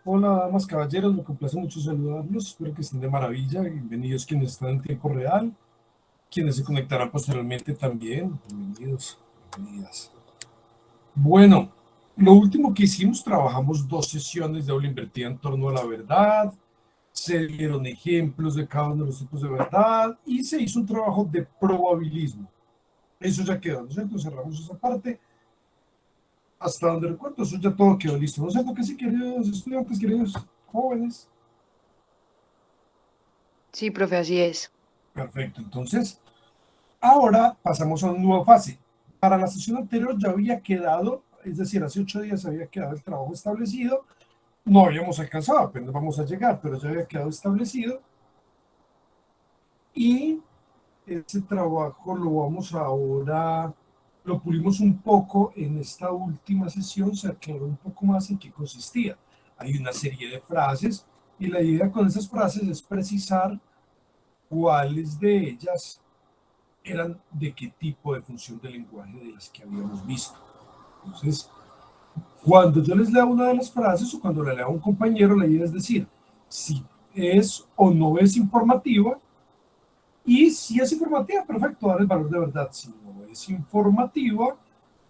Hola, damas, caballeros, me complace mucho saludarlos. Espero que estén de maravilla. Bienvenidos quienes están en tiempo real, quienes se conectarán posteriormente también. Bienvenidos, bienvenidas. Bueno, lo último que hicimos, trabajamos 2 sesiones de aula invertida en torno a la verdad. Se dieron ejemplos de cada uno de los tipos de verdad y se hizo un trabajo de probabilismo. Eso ya quedó, ¿no es cierto? Cerramos esa parte. Hasta donde recuerdo, eso ya todo quedó listo. ¿No es cierto que sí, queridos estudiantes, queridos jóvenes? Sí, profe, así es. Perfecto, entonces, ahora pasamos a una nueva fase. Para la sesión anterior ya había quedado, es decir, hace 8 días había quedado el trabajo establecido. No habíamos alcanzado, apenas vamos a llegar, pero ya había quedado establecido. Y ese trabajo lo vamos ahora, lo pulimos un poco en esta última sesión, se aclaró un poco más en qué consistía. Hay una serie de frases y la idea con esas frases es precisar cuáles de ellas eran de qué tipo de función de lenguaje de las que habíamos visto. Entonces, cuando yo les leo una de las frases o cuando la leo a un compañero, la idea es decir si es o no es informativa, y si es informativa, perfecto, dar el valor de verdad. Si no es informativa,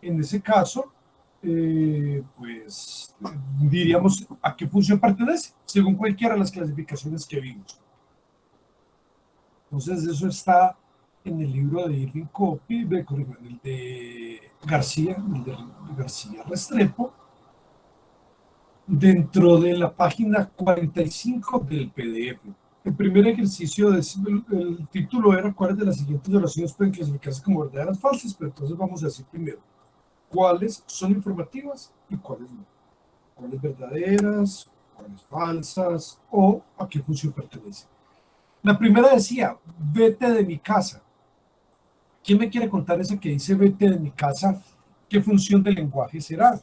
en ese caso, pues diríamos a qué función pertenece, según cualquiera de las clasificaciones que vimos. Entonces, eso está en el libro de Irving Copy, en el de García, el de García Restrepo, dentro de la página 45 del PDF. El primer ejercicio, el título era ¿cuáles de las siguientes oraciones pueden clasificarse como verdaderas falsas? Pero entonces vamos a decir primero, ¿cuáles son informativas y cuáles no? ¿Cuáles verdaderas? ¿Cuáles falsas? ¿O a qué función pertenece? La primera decía, vete de mi casa. ¿Quién me quiere contar esa que dice vete de mi casa? ¿Qué función del lenguaje será?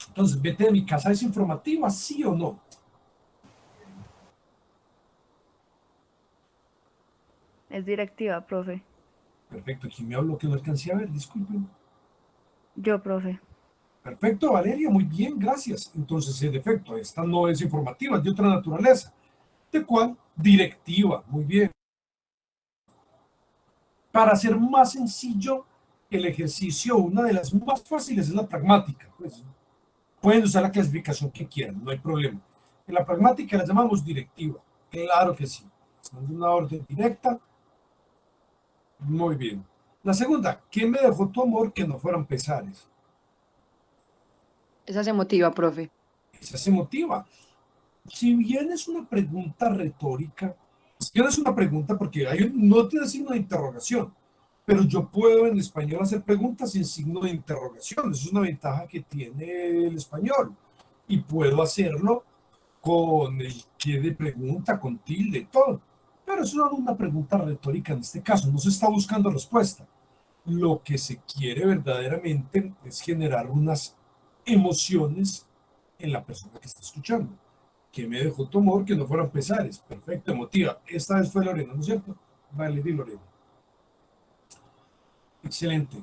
Entonces, vete de mi casa es informativa, ¿sí o no? Es directiva, profe. Perfecto, ¿quién me habló que no alcancé a ver? Disculpen. Yo, profe. Perfecto, Valeria, muy bien, gracias. Entonces, en efecto, esta no es informativa, es de otra naturaleza. ¿De cuál? Directiva, muy bien. Para hacer más sencillo el ejercicio, una de las más fáciles es la pragmática. Pues, pueden usar la clasificación que quieran, no hay problema. En la pragmática la llamamos directiva. Claro que sí. Estamos en una orden directa. Muy bien. La segunda, ¿qué me dejó tu amor que no fueran pesares? Esa se motiva, profe. Esa se motiva. Si bien es una pregunta retórica, si bien es una pregunta porque no tiene signo de interrogación, pero yo puedo en español hacer preguntas sin signo de interrogación. Eso es una ventaja que tiene el español. Y puedo hacerlo con el que de pregunta, con tilde, todo. Pero es una pregunta retórica en este caso, no se está buscando respuesta. Lo que se quiere verdaderamente es generar unas emociones en la persona que está escuchando. Que me dejó tu amor, que no fueran pesares. Perfecto, emotiva. Esta vez fue Lorena, ¿no es cierto? Vale, y Lorena. Excelente.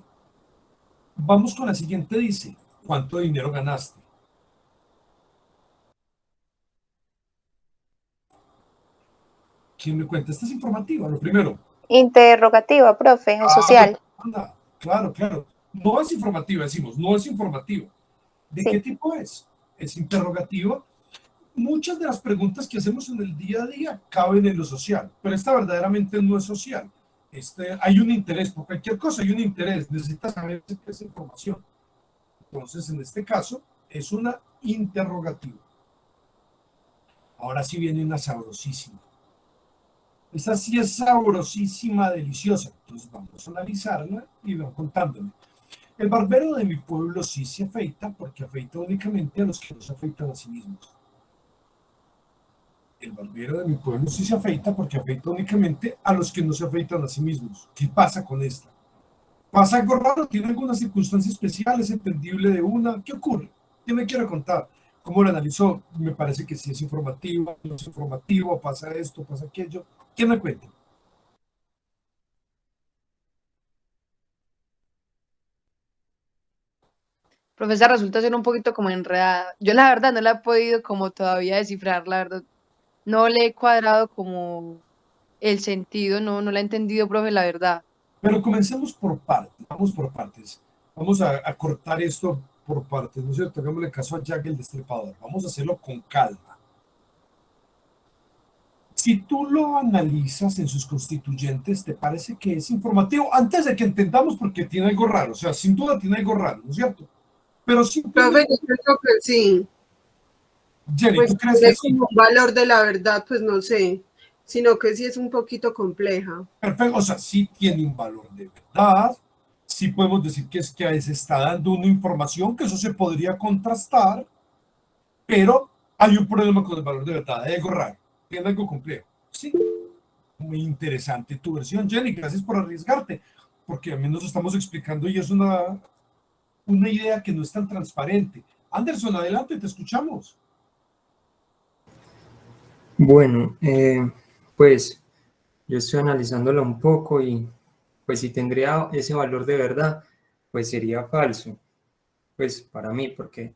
Vamos con la siguiente, dice, ¿cuánto dinero ganaste? ¿Quién me cuenta? Esta es informativa, lo primero. Interrogativa, profe, en Claro, social. anda, claro, claro. No es informativa, decimos, no es informativa. ¿De qué Sí. tipo es? Es interrogativa. Muchas de las preguntas que hacemos en el día a día caben en lo social, pero esta verdaderamente no es social. Hay un interés por cualquier cosa, hay un interés, necesitas saber esa información. Entonces, en este caso, es una interrogativa. Ahora sí viene una sabrosísima. Esta sí es sabrosísima, deliciosa. Entonces vamos a analizarla y van contándome. El barbero de mi pueblo sí se afeita porque afeita únicamente a los que no se afeitan a sí mismos. El barbero de mi pueblo sí se afeita porque afeita únicamente a los que no se afeitan a sí mismos. ¿Qué pasa con esta? ¿Pasa algo raro? ¿Tiene alguna circunstancia especial? ¿Es entendible de una? ¿Qué ocurre? ¿Qué me quiere contar? ¿Cómo lo analizó? Me parece que sí es informativo, no es informativo, pasa esto, pasa aquello. ¿Qué me cuenta? Profe, esa resulta ser un poquito como enredada. Yo la verdad no la he podido como todavía descifrar, la verdad. No le he cuadrado como el sentido, no la he entendido, profe, la verdad. Pero comencemos por partes, vamos por partes. Vamos a cortar esto por partes, ¿no es cierto? Hagámosle caso a Jack el Destripador. Vamos a hacerlo con calma. Si tú lo analizas en sus constituyentes, ¿te parece que es informativo? Antes de que entendamos porque tiene algo raro, o sea, sin duda tiene algo raro, ¿no es cierto? Pero Profe, simplemente, yo creo que sí. Jenny, Pues ¿tú crees que tiene sí? como un valor de la verdad, pues no sé, sino que sí es un poquito compleja. Perfecto, o sea, sí tiene un valor de verdad, sí podemos decir que es que se está dando una información, que eso se podría contrastar, pero hay un problema con el valor de verdad, hay algo raro, tiene algo complejo. Sí, muy interesante tu versión, Jenny, gracias por arriesgarte, porque al menos estamos explicando y es una idea que no es tan transparente. Anderson, adelante, te escuchamos. Bueno, pues yo estoy analizándola un poco y pues si tendría ese valor de verdad, pues sería falso, pues para mí, porque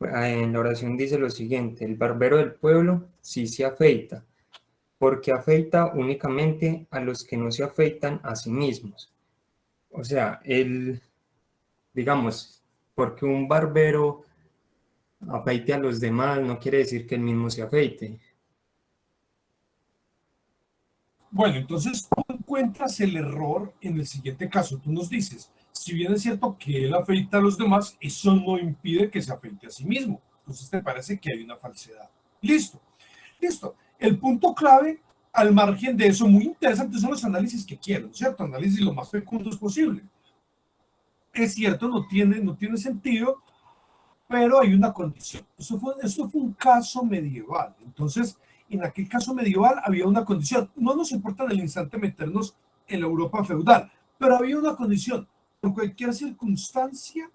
en la oración dice lo siguiente: el barbero del pueblo sí se afeita, porque afeita únicamente a los que no se afeitan a sí mismos. O sea, digamos, porque un barbero afeite a los demás no quiere decir que él mismo se afeite. Bueno, entonces tú encuentras el error en el siguiente caso. Tú nos dices, si bien es cierto que él afeita a los demás, eso no impide que se afeite a sí mismo. Entonces te parece que hay una falsedad. Listo, listo. El punto clave, al margen de eso, muy interesante, son los análisis que quiero, ¿cierto? Análisis lo más fecundos posible. Es cierto, no tiene sentido, pero hay una condición. Esto fue un caso medieval. Entonces, en aquel caso medieval había una condición. No nos importa en el instante meternos en la Europa feudal, pero había una condición. Por cualquier circunstancia,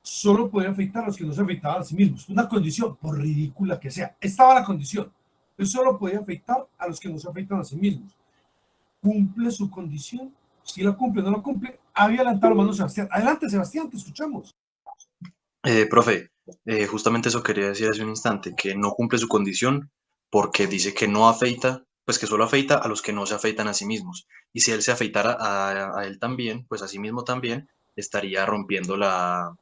solo podía afectar a los que no se afectaban a sí mismos. Una condición, por ridícula que sea. Estaba la condición. Él solo podía afectar a los que no se afectan a sí mismos. ¿Cumple su condición? Si la cumple o no la cumple, había levantado la mano Sebastián. Adelante, Sebastián, te escuchamos. Profe, justamente eso quería decir hace un instante, que no cumple su condición porque dice que no afeita, pues que solo afeita a los que no se afeitan a sí mismos. Y si él se afeitara a él también, pues a sí mismo también, estaría rompiendo la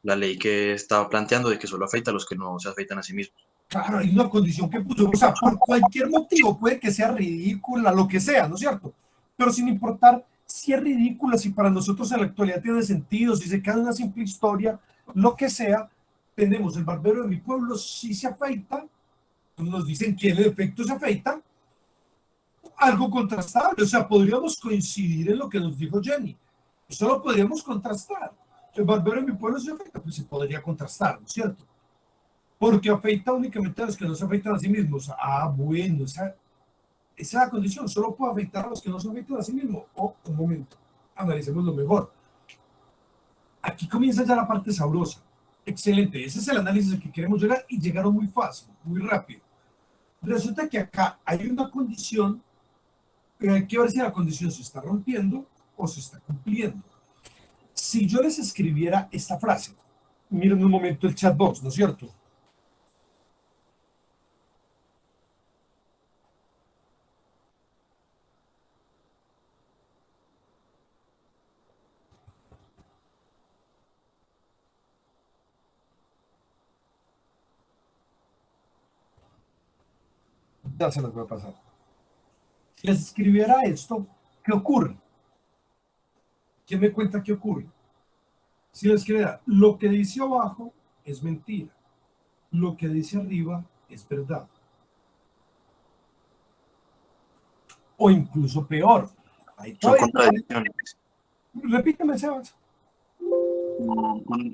ley que estaba planteando de que solo afeita a los que no se afeitan a sí mismos. Claro, hay una condición que puso, o sea, por cualquier motivo, puede que sea ridícula, lo que sea, ¿no es cierto? Pero sin importar si es ridícula, si para nosotros en la actualidad tiene sentido, si se queda en una simple historia, lo que sea, tenemos el barbero de mi pueblo, si se afeita, nos dicen que en efecto se afeita, algo contrastable, o sea, podríamos coincidir en lo que nos dijo Jenny, eso lo podríamos contrastar. El barbero de mi pueblo se afeita, pues se podría contrastar, ¿no es cierto? Porque afecta únicamente a los que no se afectan a sí mismos. Ah, bueno, esa condición solo puede afectar a los que no se afectan a sí mismos. Oh, un momento, analicemos lo mejor. Aquí comienza ya la parte sabrosa. Excelente, ese es el análisis al que queremos llegar y llegaron muy fácil, muy rápido. Resulta que acá hay una condición, pero hay que ver si la condición se está rompiendo o se está cumpliendo. Si yo les escribiera esta frase, miren un momento el chat box, ¿no es cierto? Ya se las voy a pasar. Si les escribiera esto, ¿qué ocurre? ¿Quién me cuenta qué ocurre? Si les escribiera, lo que dice abajo es mentira, lo que dice arriba es verdad. O incluso peor. Ahí Son todavía, contradicciones. repíteme, Sebas.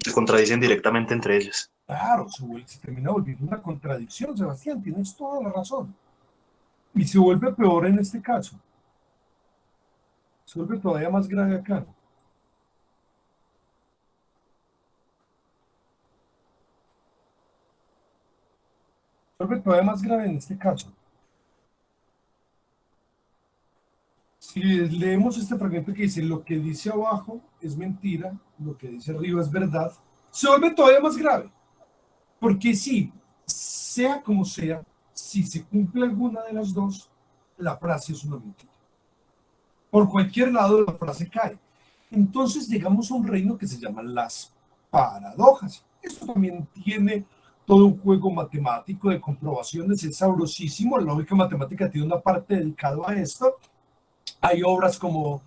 Se contradicen directamente entre ellas. Claro, se termina volviendo una contradicción, Sebastián, tienes toda la razón. Y se vuelve peor en este caso. Se vuelve todavía más grave acá. Se vuelve todavía más grave en este caso. Si leemos este fragmento que dice, lo que dice abajo es mentira, lo que dice arriba es verdad, se vuelve todavía más grave. Porque si, sea como sea, si se cumple alguna de las dos, la frase es una mentira. Por cualquier lado la frase cae. Entonces llegamos a un reino que se llama las paradojas. Esto también tiene todo un juego matemático de comprobaciones, es sabrosísimo. La lógica matemática tiene una parte dedicada a esto. Hay obras como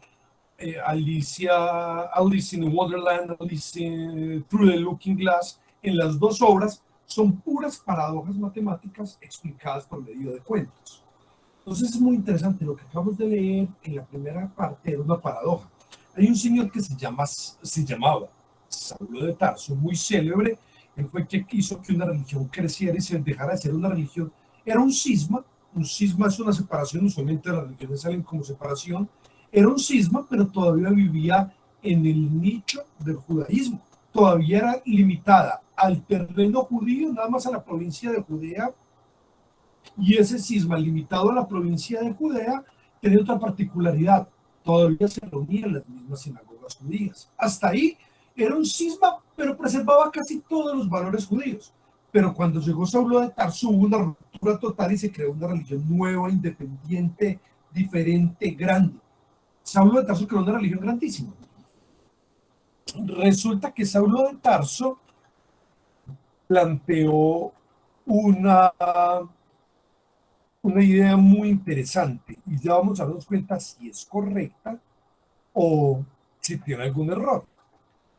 Alice in Wonderland, Through the Looking Glass. En las dos obras son puras paradojas matemáticas explicadas por medio de cuentos. Entonces es muy interesante lo que acabamos de leer. En la primera parte era una paradoja. Hay un señor que se llamaba Saulo de Tarso, muy célebre. Él fue el que hizo que una religión creciera y se dejara de ser una religión. Era un cisma. Un cisma es una separación, usualmente las religiones salen como separación. Era un cisma, pero todavía vivía en el nicho del judaísmo. Todavía era limitada al terreno judío, nada más a la provincia de Judea. Y ese cisma limitado a la provincia de Judea tenía otra particularidad. Todavía se reunían en las mismas sinagogas judías. Hasta ahí era un cisma, pero preservaba casi todos los valores judíos. Pero cuando llegó Saulo de Tarso hubo una ruptura total y se creó una religión nueva, independiente, diferente, grande. Saulo de Tarso creó una religión grandísima. Resulta que Saulo de Tarso planteó una idea muy interesante y ya vamos a darnos cuenta si es correcta o si tiene algún error.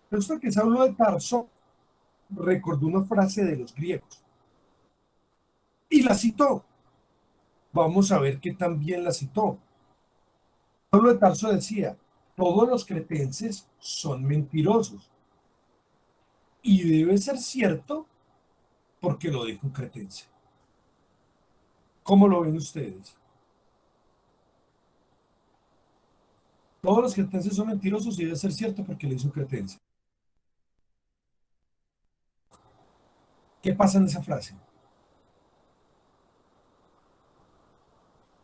Resulta que Saulo de Tarso recordó una frase de los griegos y la citó. Vamos a ver qué tan bien la citó. Saulo de Tarso decía, todos los cretenses son mentirosos. Y debe ser cierto porque lo dijo un cretense. ¿Cómo lo ven ustedes? Todos los cretenses son mentirosos y debe ser cierto porque lo hizo un cretense. ¿Qué pasa en esa frase?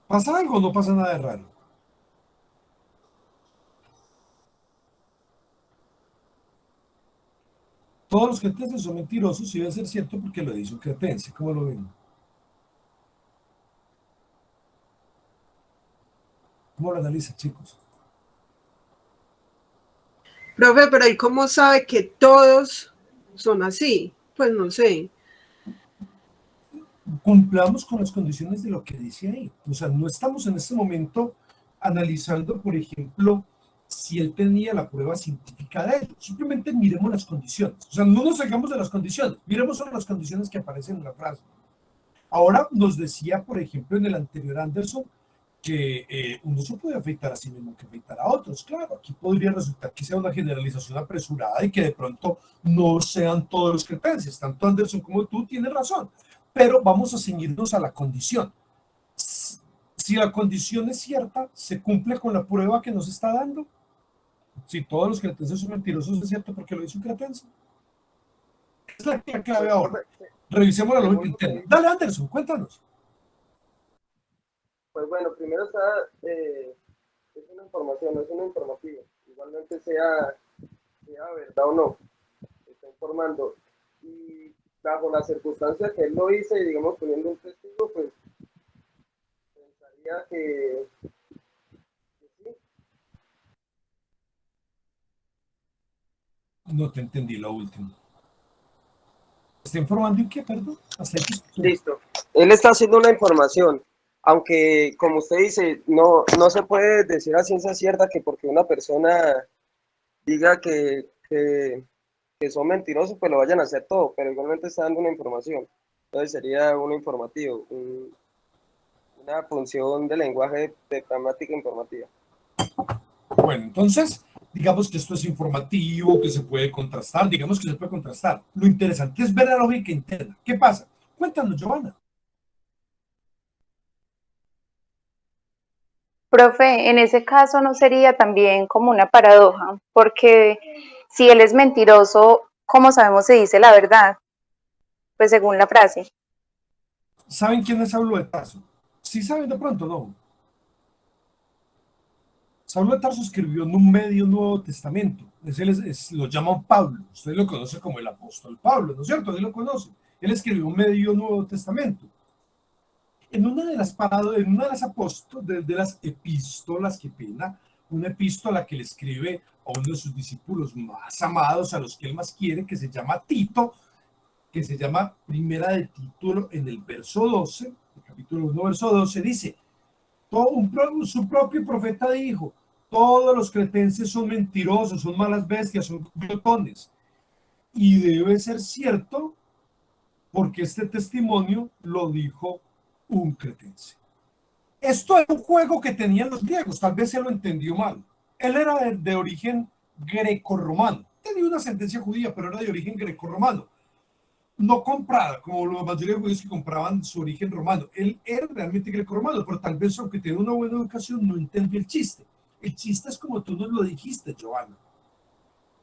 ¿Pasa algo o no pasa nada de raro? Todos los cretenses son mentirosos y debe ser cierto porque lo dice un cretense. ¿Cómo lo ven? ¿Cómo lo analizan, chicos? Profe, pero ¿y cómo sabe que todos son así? Pues no sé. Cumplamos con las condiciones de lo que dice ahí. O sea, no estamos en este momento analizando, por ejemplo, si él tenía la prueba científica de ello. Simplemente miremos las condiciones. O sea, no nos salgamos de las condiciones. Miremos solo las condiciones que aparecen en la frase. Ahora nos decía, por ejemplo, en el anterior Anderson, que uno se puede afectar a sí mismo que afectar a otros. Claro, aquí podría resultar que sea una generalización apresurada y que de pronto no sean todos los cretenses. Tanto Anderson como tú tienes razón. Pero vamos a ceñirnos a la condición. Si la condición es cierta, se cumple con la prueba que nos está dando. Si todos los cretenses son mentirosos, es cierto porque lo dice un cretense. Es la clave ahora. Revisemos la lógica interna. Dale, Anderson, cuéntanos. Pues bueno, primero está, es una información, no es una informativa. Igualmente sea verdad o no, está informando. Y bajo las circunstancias que él lo hizo, y digamos poniendo un testigo, pues pensaría que sí. No te entendí lo último. ¿Está informando en qué, perdón? Listo. Él está haciendo una información, aunque como usted dice, no se puede decir a ciencia cierta que porque una persona diga que son mentirosos, pues lo vayan a hacer todo, pero igualmente está dando una información. Entonces sería un informativo, una función de lenguaje de gramática informativa. Bueno, entonces, digamos que esto es informativo, que se puede contrastar, digamos que se puede contrastar. Lo interesante es ver la lógica interna. ¿Qué pasa? Cuéntanos, Giovanna. Profe, en ese caso no sería también como una paradoja, porque si él es mentiroso, ¿cómo sabemos si dice la verdad? Pues según la frase. ¿Saben quién es Saulo de Tarso? Sí saben de pronto, ¿no? Saulo de Tarso escribió en un medio Nuevo Testamento. Lo llaman Pablo. Usted lo conoce como el apóstol Pablo, ¿no es cierto? Él lo conoce. Él escribió un medio Nuevo Testamento. En una de las de las epístolas, qué pena, una epístola que le escribe a uno de sus discípulos más amados, a los que él más quiere, que se llama Tito, que se llama Primera de Tito, en el verso 12, el capítulo 1, verso 12, dice, su propio profeta dijo, todos los cretenses son mentirosos, son malas bestias, son glotones. Y debe ser cierto, porque este testimonio lo dijo un cretense. Esto era un juego que tenían los griegos, tal vez se lo entendió mal. Él era de origen greco-romano, tenía una ascendencia judía, pero era de origen greco-romano. No comprada, como la mayoría de judíos que compraban su origen romano. Él era realmente greco-romano, pero tal vez aunque tenía una buena educación no entendió el chiste. El chiste es como tú nos lo dijiste, Giovanna.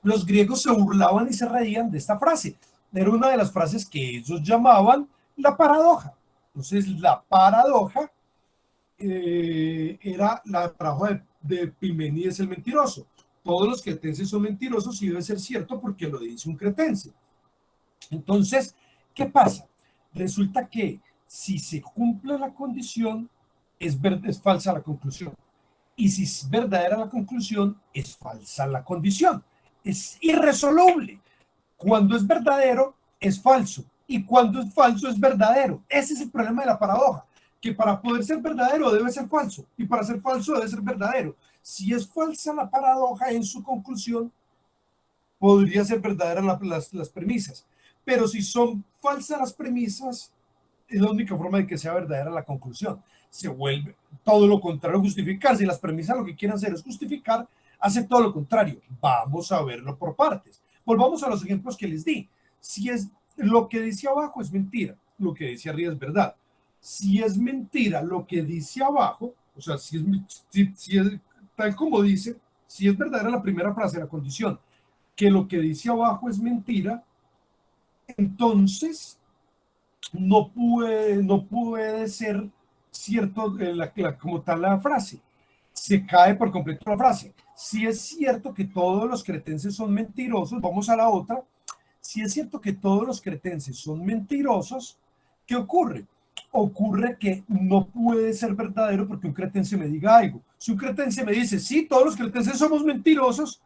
Los griegos se burlaban y se reían de esta frase. Era una de las frases que ellos llamaban la paradoja. Entonces, la paradoja era la paradoja de Epimenides el mentiroso. Todos los cretenses son mentirosos y debe ser cierto porque lo dice un cretense. Entonces, ¿qué pasa? Resulta que si se cumple la condición, es falsa la conclusión. Y si es verdadera la conclusión, es falsa la condición. Es irresoluble. Cuando es verdadero, es falso. Y cuando es falso, es verdadero. Ese es el problema de la paradoja. Que para poder ser verdadero debe ser falso. Y para ser falso debe ser verdadero. Si es falsa la paradoja en su conclusión, podría ser verdadera las premisas. Pero si son falsas las premisas, es la única forma de que sea verdadera la conclusión. Se vuelve todo lo contrario a justificar. Si las premisas lo que quieren hacer es justificar, hace todo lo contrario. Vamos a verlo por partes. Volvamos a los ejemplos que les di. Si es lo que dice abajo es mentira, lo que dice arriba es verdad. Si es mentira lo que dice abajo, o sea, si es tal como dice, si es verdadera la primera frase, la condición, que lo que dice abajo es mentira, entonces no puede ser cierto como tal la frase. Se cae por completo la frase. Si es cierto que todos los cretenses son mentirosos, vamos a la otra. Si es cierto que todos los cretenses son mentirosos, ¿qué ocurre? Ocurre que no puede ser verdadero porque un cretense me diga algo. Si un cretense me dice, sí, todos los cretenses somos mentirosos,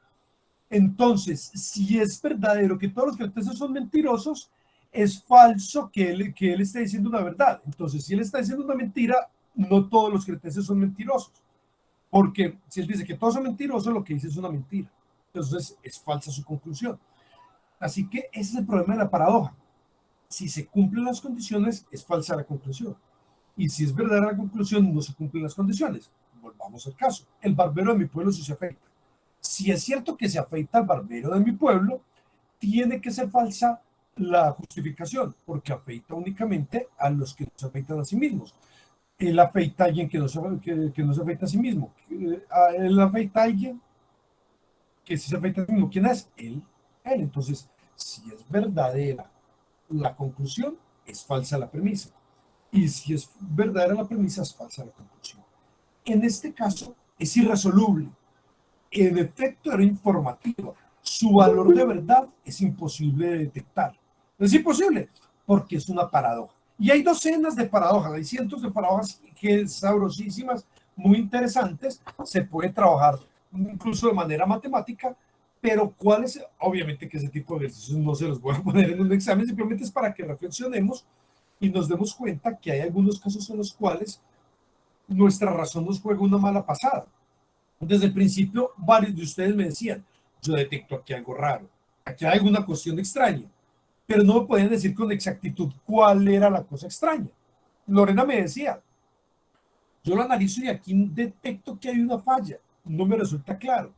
entonces, si es verdadero que todos los cretenses son mentirosos, es falso que él esté diciendo una verdad. Entonces, si él está diciendo una mentira, no todos los cretenses son mentirosos. Porque si él dice que todos son mentirosos, lo que dice es una mentira. Entonces, es falsa su conclusión. Así que ese es el problema de la paradoja. Si se cumplen las condiciones, es falsa la conclusión. Y si es verdadera la conclusión, no se cumplen las condiciones. Volvamos al caso. El barbero de mi pueblo sí se afeita. Si es cierto que se afeita al barbero de mi pueblo, tiene que ser falsa la justificación, porque afeita únicamente a los que no se afeitan a sí mismos. Él afeita a alguien que no se afeita a sí mismo. Él afeita a alguien que sí se afeita a sí mismo. ¿Quién es? Él. Entonces, si es verdadera la conclusión, es falsa la premisa. Y si es verdadera la premisa, es falsa la conclusión. En este caso, es irresoluble. En efecto, era informativa. Su valor de verdad es imposible de detectar. Es imposible, porque es una paradoja. Y hay docenas de paradojas, hay cientos de paradojas que sabrosísimas, muy interesantes. Se puede trabajar incluso de manera matemática, pero ¿cuáles? Obviamente que ese tipo de ejercicios no se los voy a poner en un examen, simplemente es para que reflexionemos y nos demos cuenta que hay algunos casos en los cuales nuestra razón nos juega una mala pasada. Desde el principio, varios de ustedes me decían, yo detecto aquí algo raro, aquí hay alguna cuestión extraña, pero no me podían decir con exactitud cuál era la cosa extraña. Lorena me decía, yo lo analizo y aquí detecto que hay una falla, no me resulta claro.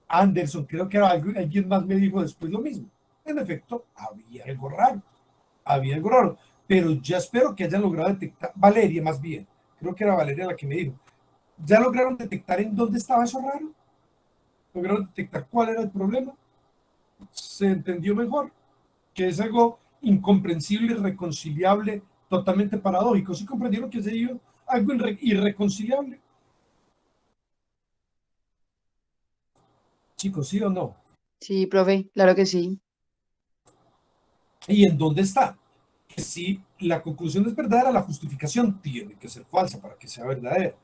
Anderson, creo que alguien más me dijo después lo mismo. En efecto, había algo raro, pero ya espero que hayan logrado detectar, Valeria más bien, creo que era Valeria la que me dijo, ¿ya lograron detectar en dónde estaba eso raro? ¿Lograron detectar cuál era el problema? ¿Se entendió mejor? Que es algo incomprensible, irreconciliable, totalmente paradójico. ¿Sí comprendieron que es algo irreconciliable? Chicos, ¿sí o no? Sí, profe, claro que sí. ¿Y en dónde está? Que si la conclusión es verdadera, la justificación tiene que ser falsa para que sea verdadera.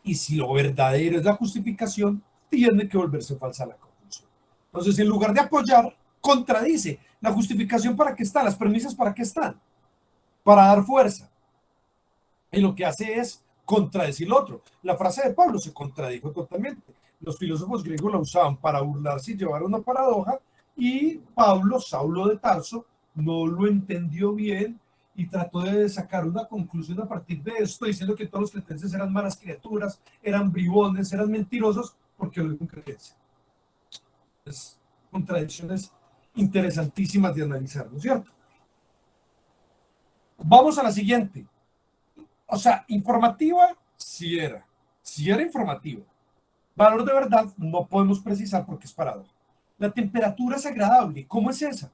Y si lo verdadero es la justificación, tiene que volverse falsa la conclusión. Entonces, en lugar de apoyar, contradice. La justificación para qué está, las premisas para qué están, para dar fuerza. Y lo que hace es contradecir lo otro. La frase de Pablo se contradijo totalmente. Los filósofos griegos la usaban para burlarse y llevar una paradoja, y Pablo, Saulo de Tarso, no lo entendió bien y trató de sacar una conclusión a partir de esto, diciendo que todos los cretenses eran malas criaturas, eran bribones, eran mentirosos, porque lo dijo un cretense. Es contradicciones interesantísimas de analizar, ¿no es cierto? Vamos a la siguiente. O sea, informativa, sí era. Sí era informativa. Valor de verdad, no podemos precisar porque es paradoja. La temperatura es agradable. ¿Cómo es esa?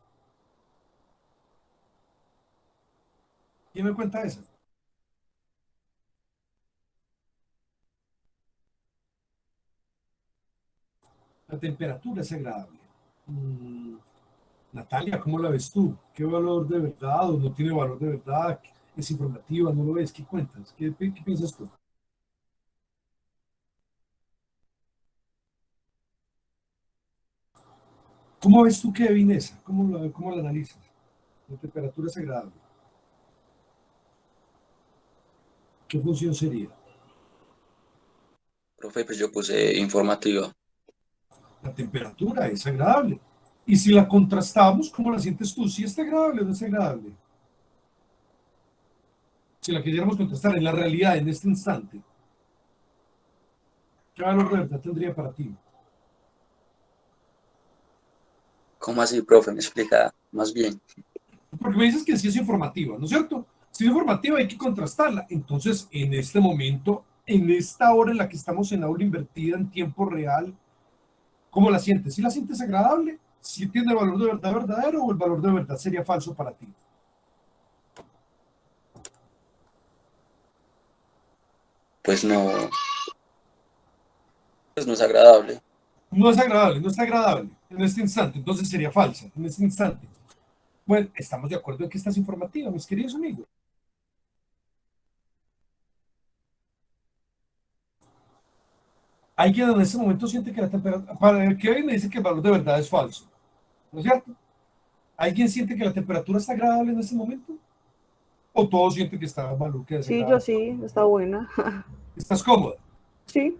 ¿Quién me cuenta esa? La temperatura es agradable. Natalia, ¿cómo la ves tú? ¿Qué valor de verdad o no tiene valor de verdad? ¿Es informativa? ¿No lo ves? ¿Qué cuentas? ¿Qué piensas tú? ¿Cómo ves tú, Kevin, esa? ¿Cómo la analizas? La temperatura es agradable. ¿Qué función sería? Profe, pues yo puse informativa. La temperatura es agradable. Y si la contrastamos, ¿cómo la sientes tú? ¿Sí está agradable o no está agradable? Si la quisiéramos contrastar en la realidad, en este instante, ¿qué valor de verdad tendría para ti? ¿Cómo así, profe? Me explica más bien. Porque me dices que sí es informativa, ¿no es cierto? Si es informativa hay que contrastarla. Entonces, en este momento, en esta hora en la que estamos en aula invertida en tiempo real, ¿cómo la sientes? ¿Sí la sientes agradable? ¿Sí tiene el valor de verdad verdadero o el valor de verdad sería falso para ti? Pues no, pues no es agradable. No es agradable, no está agradable en este instante, entonces sería falsa en este instante. Bueno, estamos de acuerdo en que esta es informativa, mis queridos amigos. Alguien en ese momento siente que la temperatura, para el Kevin me dice que el valor de verdad es falso, ¿no es cierto? ¿Alguien siente que la temperatura está agradable en ese momento? ¿O todos sienten que está maluca, Sí, yo desagradable? sí, está buena. ¿Estás cómoda? Sí,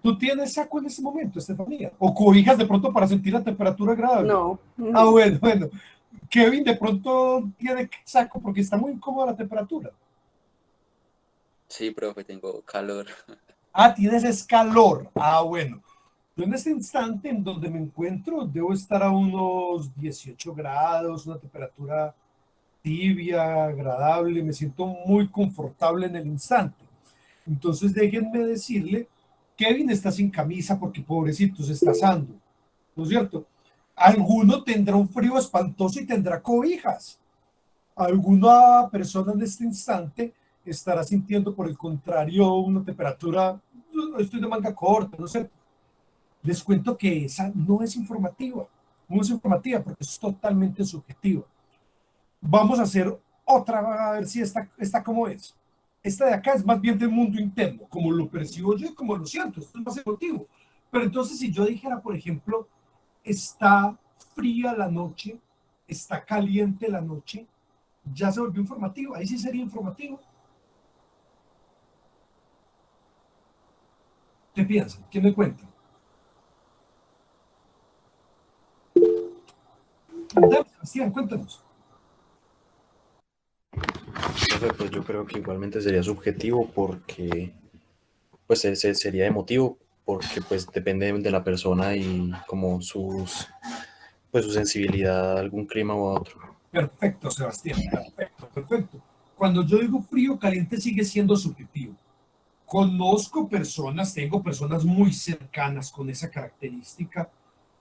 ¿Tú tienes saco en ese momento, Estefanía? ¿O cobijas de pronto para sentir la temperatura agradable? no. Ah, bueno. Kevin de pronto tiene saco porque está muy incómoda la temperatura. Sí, profe, tengo calor. Ah, tienes es calor. Ah, bueno. Yo en este instante en donde me encuentro debo estar a unos 18 grados, una temperatura tibia, agradable, me siento muy confortable en el instante. Entonces déjenme decirle, Kevin está sin camisa porque pobrecito se está asando, ¿no es cierto? Alguno tendrá un frío espantoso y tendrá cobijas. Alguna persona en este instante estará sintiendo, por el contrario, una temperatura, estoy de manga corta, no sé. Les cuento que esa no es informativa, no es informativa porque es totalmente subjetiva. Vamos a hacer otra, a ver si esta cómo es. Esta de acá es más bien del mundo interno, como lo percibo yo y como lo siento, esto es más emotivo. Pero entonces si yo dijera, por ejemplo, está fría la noche, está caliente la noche, ya se volvió informativo, ahí sí sería informativo. ¿Qué piensan? ¿Qué me cuentan? Sebastián, cuéntanos. Profe, pues yo creo que igualmente sería subjetivo porque pues sería emotivo porque pues depende de la persona y como pues su sensibilidad a algún clima u a otro. Perfecto, Sebastián, perfecto. Cuando yo digo frío, caliente sigue siendo subjetivo. Conozco personas, tengo personas muy cercanas con esa característica,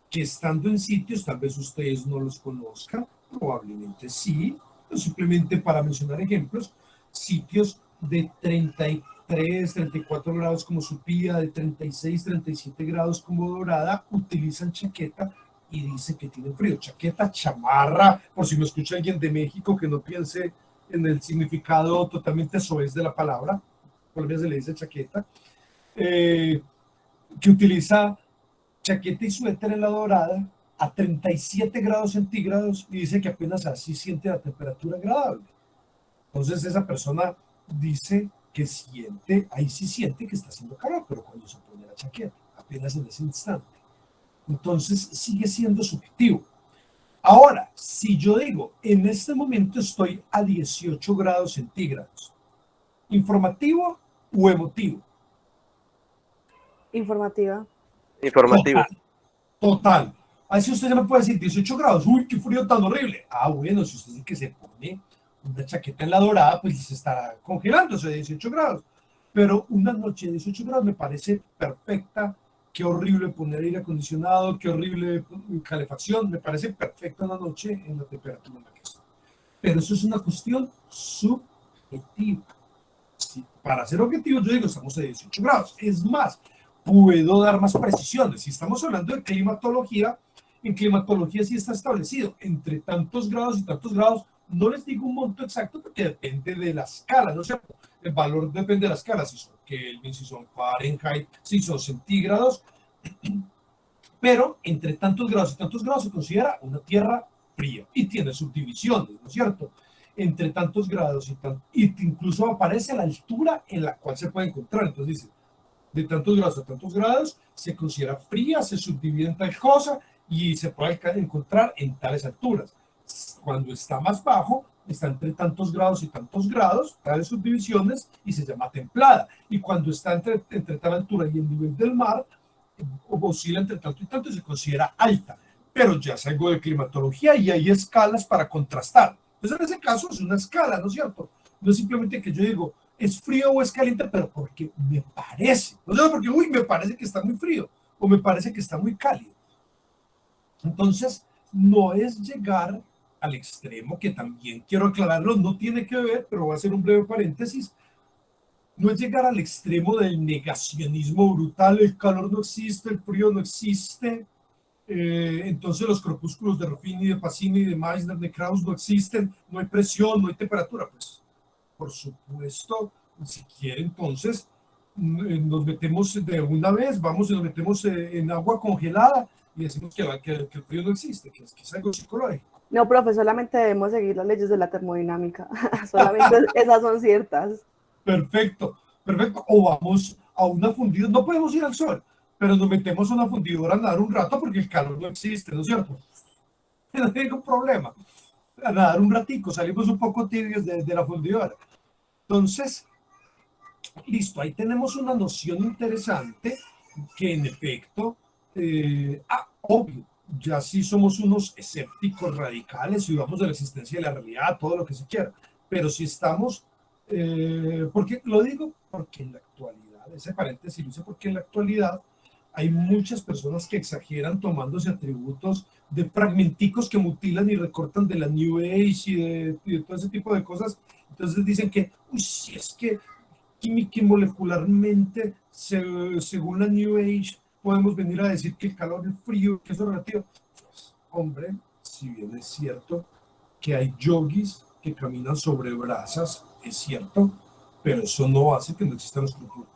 que estando en sitios, tal vez ustedes no los conozcan, probablemente sí, pero simplemente para mencionar ejemplos, sitios de 33 33, 34 grados como supía, de 36, 37 grados como dorada, utilizan chaqueta y dicen que tienen frío. Chaqueta, chamarra, por si me escucha alguien de México que no piense en el significado totalmente soez de la palabra, Colombia se le dice chaqueta, que utiliza chaqueta y suéter en la dorada a 37 grados centígrados y dice que apenas así siente la temperatura agradable. Entonces esa persona dice que siente, ahí sí siente que está haciendo calor, pero cuando se pone la chaqueta, apenas en ese instante. Entonces sigue siendo subjetivo. Ahora, si yo digo, en este momento estoy a 18 grados centígrados, ¿informativo o emotivo? Informativa. Informativo. Total. Así usted ya me puede decir 18 grados, uy, qué frío tan horrible. Ah, bueno, si usted dice que se pone una chaqueta en la dorada, pues se estará congelando, o sea, 18 grados. Pero una noche de 18 grados me parece perfecta. Qué horrible poner aire acondicionado, qué horrible calefacción. Me parece perfecta una noche en la temperatura en la que estoy. Pero eso es una cuestión subjetiva. Sí, para ser objetivo, yo digo, estamos a 18 grados. Es más, puedo dar más precisiones. Si estamos hablando de climatología, en climatología sí está establecido entre tantos grados y tantos grados. No les digo un monto exacto porque depende de la escala, ¿no es cierto? El valor depende de la escala, si son Kelvin, si son Fahrenheit, si son centígrados. Pero entre tantos grados y tantos grados se considera una tierra fría y tiene subdivisiones, ¿no es cierto? Entre tantos grados y incluso aparece la altura en la cual se puede encontrar. Entonces dice, de tantos grados a tantos grados se considera fría, se subdivide en tal cosa y se puede encontrar en tales alturas. Cuando está más bajo, está entre tantos grados y tantos grados, tales subdivisiones, y se llama templada. Y cuando está entre tal altura y el nivel del mar, oscila entre tanto y tanto y se considera alta. Pero ya es algo de climatología y hay escalas para contrastar. Entonces, en ese caso es una escala, ¿no es cierto? No es simplemente que yo digo, es frío o es caliente, pero porque me parece. No sé, porque, uy, me parece que está muy frío o me parece que está muy cálido. Entonces, no es llegar al extremo, que también quiero aclararlo, no tiene que ver, pero voy a hacer un breve paréntesis, no es llegar al extremo del negacionismo brutal, el calor no existe, el frío no existe, entonces los corpúsculos de Ruffini, de Pacini, de Meissner, de Krauss no existen, no hay presión, no hay temperatura, pues por supuesto, si quiere entonces nos metemos de una vez, vamos y nos metemos en agua congelada y decimos que el frío no existe, que es algo psicológico. No, profe, solamente debemos seguir las leyes de la termodinámica. Solamente esas son ciertas. Perfecto, perfecto. O vamos a una fundidora, no podemos ir al sol, pero nos metemos a una fundidora a nadar un rato porque el calor no existe, ¿no es cierto? No hay ningún problema. A nadar un ratico, salimos un poco tibios de la fundidora. Entonces, listo, ahí tenemos una noción interesante que en efecto, obvio, ya sí somos unos escépticos radicales y dudamos de la existencia de la realidad, todo lo que se quiera, pero si estamos, porque lo digo porque en la actualidad, ese paréntesis lo hice porque en la actualidad hay muchas personas que exageran tomándose atributos de fragmenticos que mutilan y recortan de la New Age y de todo ese tipo de cosas. Entonces dicen que, uy, si es que química y molecularmente, según la New Age, podemos venir a decir que el calor, el frío, que eso es relativo. Pues, hombre, si bien es cierto que hay yogis que caminan sobre brasas, es cierto, pero eso no hace que no existan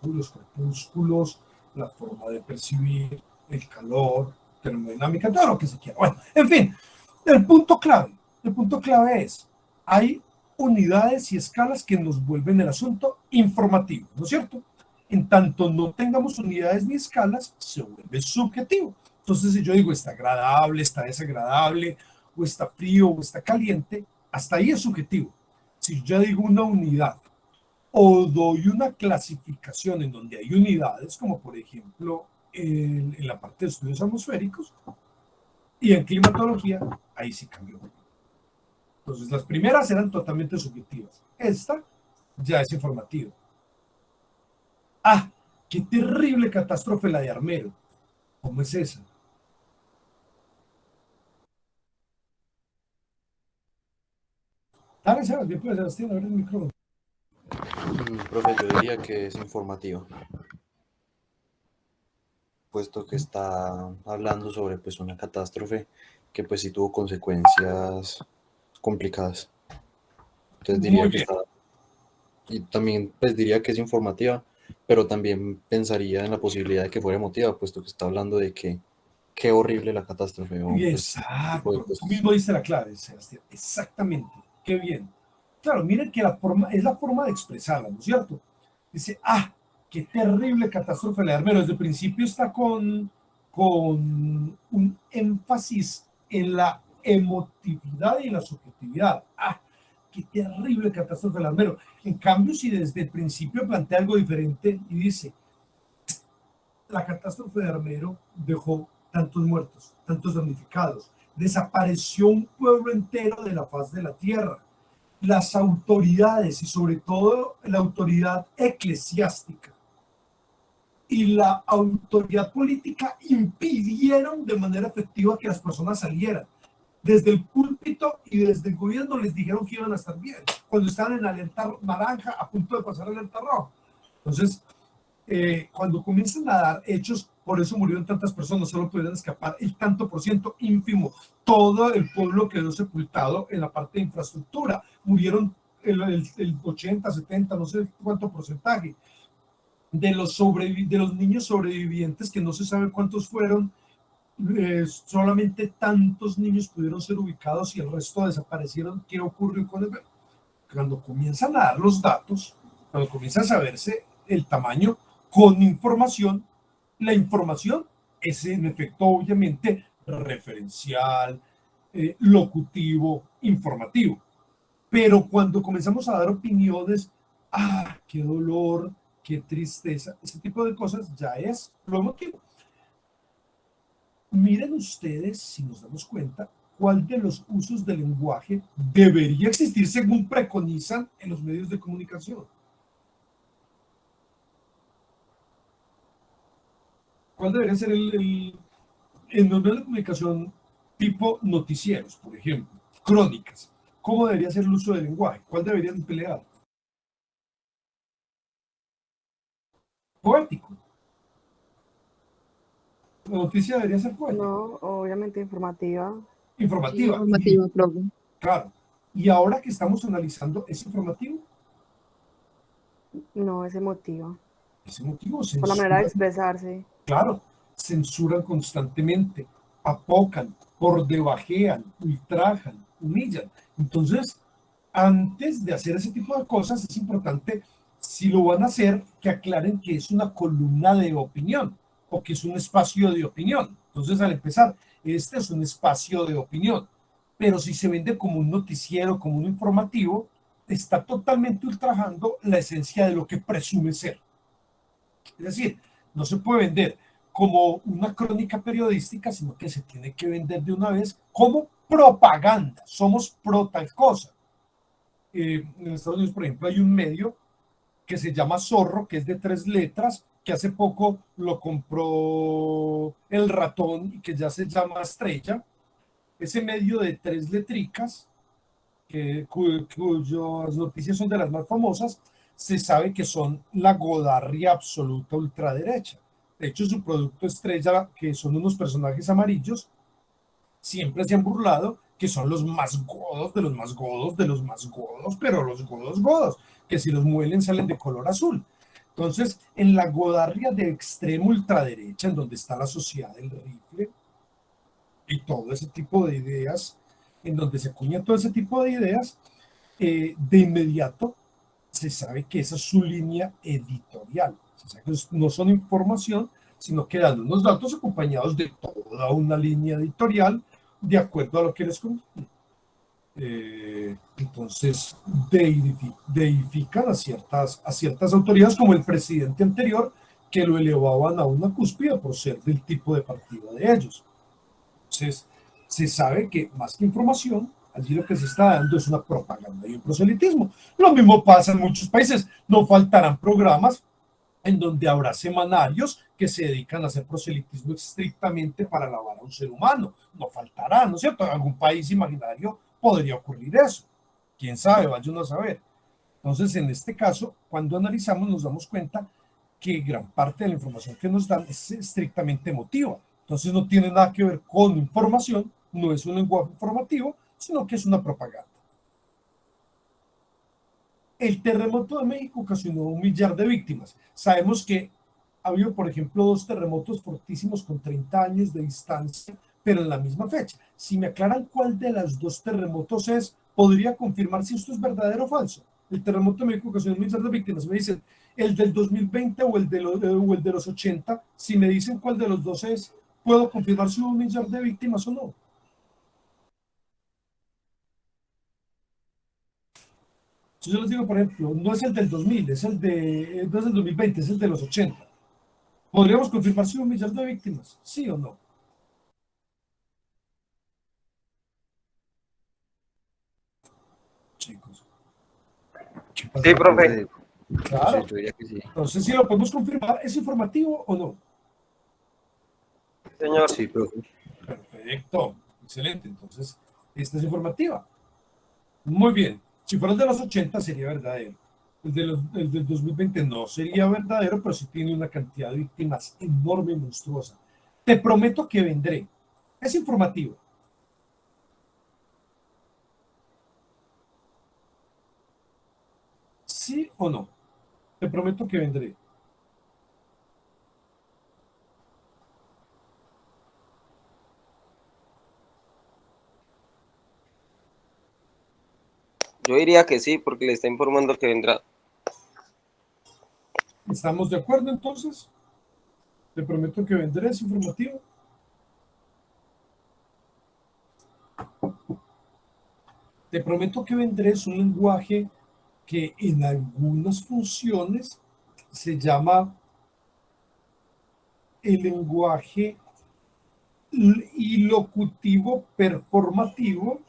los crepúsculos, la forma de percibir el calor, termodinámica, todo lo que se quiera. Bueno, en fin, el punto clave es, hay unidades y escalas que nos vuelven el asunto informativo, ¿no es cierto? En tanto no tengamos unidades ni escalas, se vuelve subjetivo. Entonces, si yo digo está agradable, está desagradable, o está frío, o está caliente, hasta ahí es subjetivo. Si yo digo una unidad, o doy una clasificación en donde hay unidades, como por ejemplo en la parte de estudios atmosféricos, y en climatología, ahí sí cambió. Entonces, las primeras eran totalmente subjetivas. Esta ya es informativa. Ah, qué terrible catástrofe la de Armero. ¿Cómo es esa? Dale, Sebastián, bien puede, Sebastián, abre el micrófono. Profe, yo diría que es informativa, puesto que está hablando sobre pues una catástrofe que pues sí tuvo consecuencias complicadas. Entonces diría Muy que bien. está, y también pues diría que es informativa, pero también pensaría en la posibilidad de que fuera emotiva, puesto que está hablando de que qué horrible la catástrofe o pues ese tipo de Exacto. Tú cosas. mismo diste la clave, Sebastián. Exactamente. Qué bien. Claro, miren que la forma, es la forma de expresarla, ¿no es cierto? Dice, qué terrible catástrofe la de Armero. Desde el principio está con un énfasis en la emotividad y en la subjetividad. Qué terrible catástrofe la de Armero. En cambio, si desde el principio plantea algo diferente y dice, la catástrofe de Armero dejó tantos muertos, tantos damnificados, desapareció un pueblo entero de la faz de la tierra. Las autoridades y sobre todo la autoridad eclesiástica y la autoridad política impidieron de manera efectiva que las personas salieran. Desde el púlpito y desde el gobierno les dijeron que iban a estar bien, cuando estaban en alerta naranja a punto de pasar a alerta roja. Entonces, cuando comienzan a dar hechos, por eso murieron tantas personas, solo pudieron escapar el tanto por ciento ínfimo. Todo el pueblo quedó sepultado en la parte de infraestructura. Murieron el 80, 70, no sé cuánto porcentaje. De los niños sobrevivientes, que no se sabe cuántos fueron, solamente tantos niños pudieron ser ubicados y el resto desaparecieron. ¿Qué ocurrió con el? Cuando comienzan a dar los datos, cuando comienza a saberse el tamaño con información, la información es en efecto obviamente referencial, locutivo, informativo. Pero cuando comenzamos a dar opiniones, qué dolor, qué tristeza, ese tipo de cosas ya es lo emotivo. Miren ustedes, si nos damos cuenta, cuál de los usos del lenguaje debería existir según preconizan en los medios de comunicación. ¿Cuál debería ser en los medios de comunicación tipo noticieros, por ejemplo, crónicas? ¿Cómo debería ser el uso del lenguaje? ¿Cuál deberían emplear? Poético. La noticia debería ser poética. No, obviamente informativa. Sí, Informativa. informativa, profe. Claro. Y ahora que estamos analizando, ¿es informativo? No, es emotiva. Es emotivo. Por la manera de expresarse. Claro, censuran constantemente, apocan, por debajean, ultrajan, humillan. Entonces, antes de hacer ese tipo de cosas, es importante, si lo van a hacer, que aclaren que es una columna de opinión o que es un espacio de opinión. Entonces, al empezar, este es un espacio de opinión, pero si se vende como un noticiero, como un informativo, está totalmente ultrajando la esencia de lo que presume ser. Es decir, no se puede vender como una crónica periodística, sino que se tiene que vender de una vez como propaganda. Somos pro tal cosa. En Estados Unidos, por ejemplo, hay un medio que se llama Zorro, que es de 3 letras, que hace poco lo compró El Ratón y que ya se llama Estrella. Ese medio de 3 letricas, cuyas noticias son de las más famosas, se sabe que son la godarria absoluta ultraderecha. De hecho, su producto estrella, que son unos personajes amarillos, siempre se han burlado que son los más godos de los más godos de los más godos, pero los godos godos, que si los muelen salen de color azul. Entonces, en la godarria de extremo ultraderecha, en donde está la sociedad del rifle y todo ese tipo de ideas, en donde se acuña todo ese tipo de ideas, de inmediato se sabe que esa es su línea editorial. O sea, que no son información, sino que dan unos datos acompañados de toda una línea editorial de acuerdo a lo que les conviene. Entonces, deifican a ciertas autoridades, como el presidente anterior, que lo elevaban a una cúspide por ser del tipo de partido de ellos. Entonces, se sabe que más que información, allí lo que se está dando es una propaganda y un proselitismo. Lo mismo pasa en muchos países. No faltarán programas en donde habrá semanarios que se dedican a hacer proselitismo estrictamente para alabar a un ser humano. No faltará, ¿no es cierto? En algún país imaginario podría ocurrir eso. ¿Quién sabe? Vaya uno a saber. Entonces, en este caso, cuando analizamos, nos damos cuenta que gran parte de la información que nos dan es estrictamente emotiva. Entonces, no tiene nada que ver con información, no es un lenguaje informativo, sino que es una propaganda. El terremoto de México ocasionó 1 millar de víctimas. Sabemos que ha habido, por ejemplo, 2 terremotos fortísimos con 30 años de distancia, pero en la misma fecha. Si me aclaran cuál de las 2 terremotos es, podría confirmar si esto es verdadero o falso. El terremoto de México ocasionó 1 millar de víctimas. Me dicen el del 2020 o el de los 80. Si me dicen cuál de los dos es, puedo confirmar si hubo 1 millar de víctimas o no. Si yo les digo, por ejemplo, no es el del 2000, no es el del 2020, es el de los 80. ¿Podríamos confirmar si hubo 1 millar de víctimas? ¿Sí o no? Chicos. ¿Qué pasa? Sí, profe. Claro. Yo diría que sí. Entonces, si lo podemos confirmar, ¿es informativo o no? Señor. Sí, profe. Perfecto. Excelente. Entonces, esta es informativa. Muy bien. Si fuera el de los 80 sería verdadero. El del 2020 no sería verdadero, pero sí tiene una cantidad de víctimas enorme y monstruosa. Te prometo que vendré. Es informativo. ¿Sí o no? Te prometo que vendré. Yo diría que sí, porque le está informando que vendrá. ¿Estamos de acuerdo entonces? Te prometo que vendré, es informativo. Te prometo que vendré es un lenguaje que en algunas funciones se llama el lenguaje ilocutivo performativo.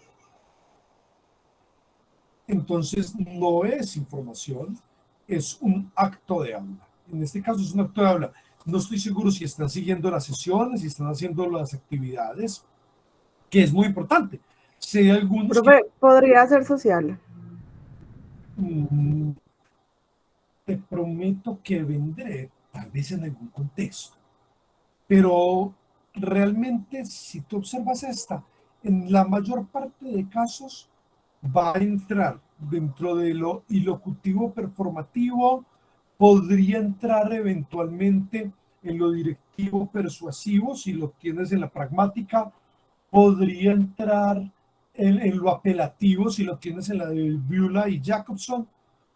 Entonces no es información, es un acto de habla. En este caso es un acto de habla. No estoy seguro si están siguiendo las sesiones, si están haciendo las actividades, que es muy importante. Si hay algunos Profe, podría ser social. Te prometo que vendré, tal vez en algún contexto. Pero realmente, si tú observas esta, en la mayor parte de casos va a entrar dentro de lo ilocutivo performativo, podría entrar eventualmente en lo directivo persuasivo, si lo tienes en la pragmática, podría entrar en lo apelativo, si lo tienes en la de Beulah y Jacobson,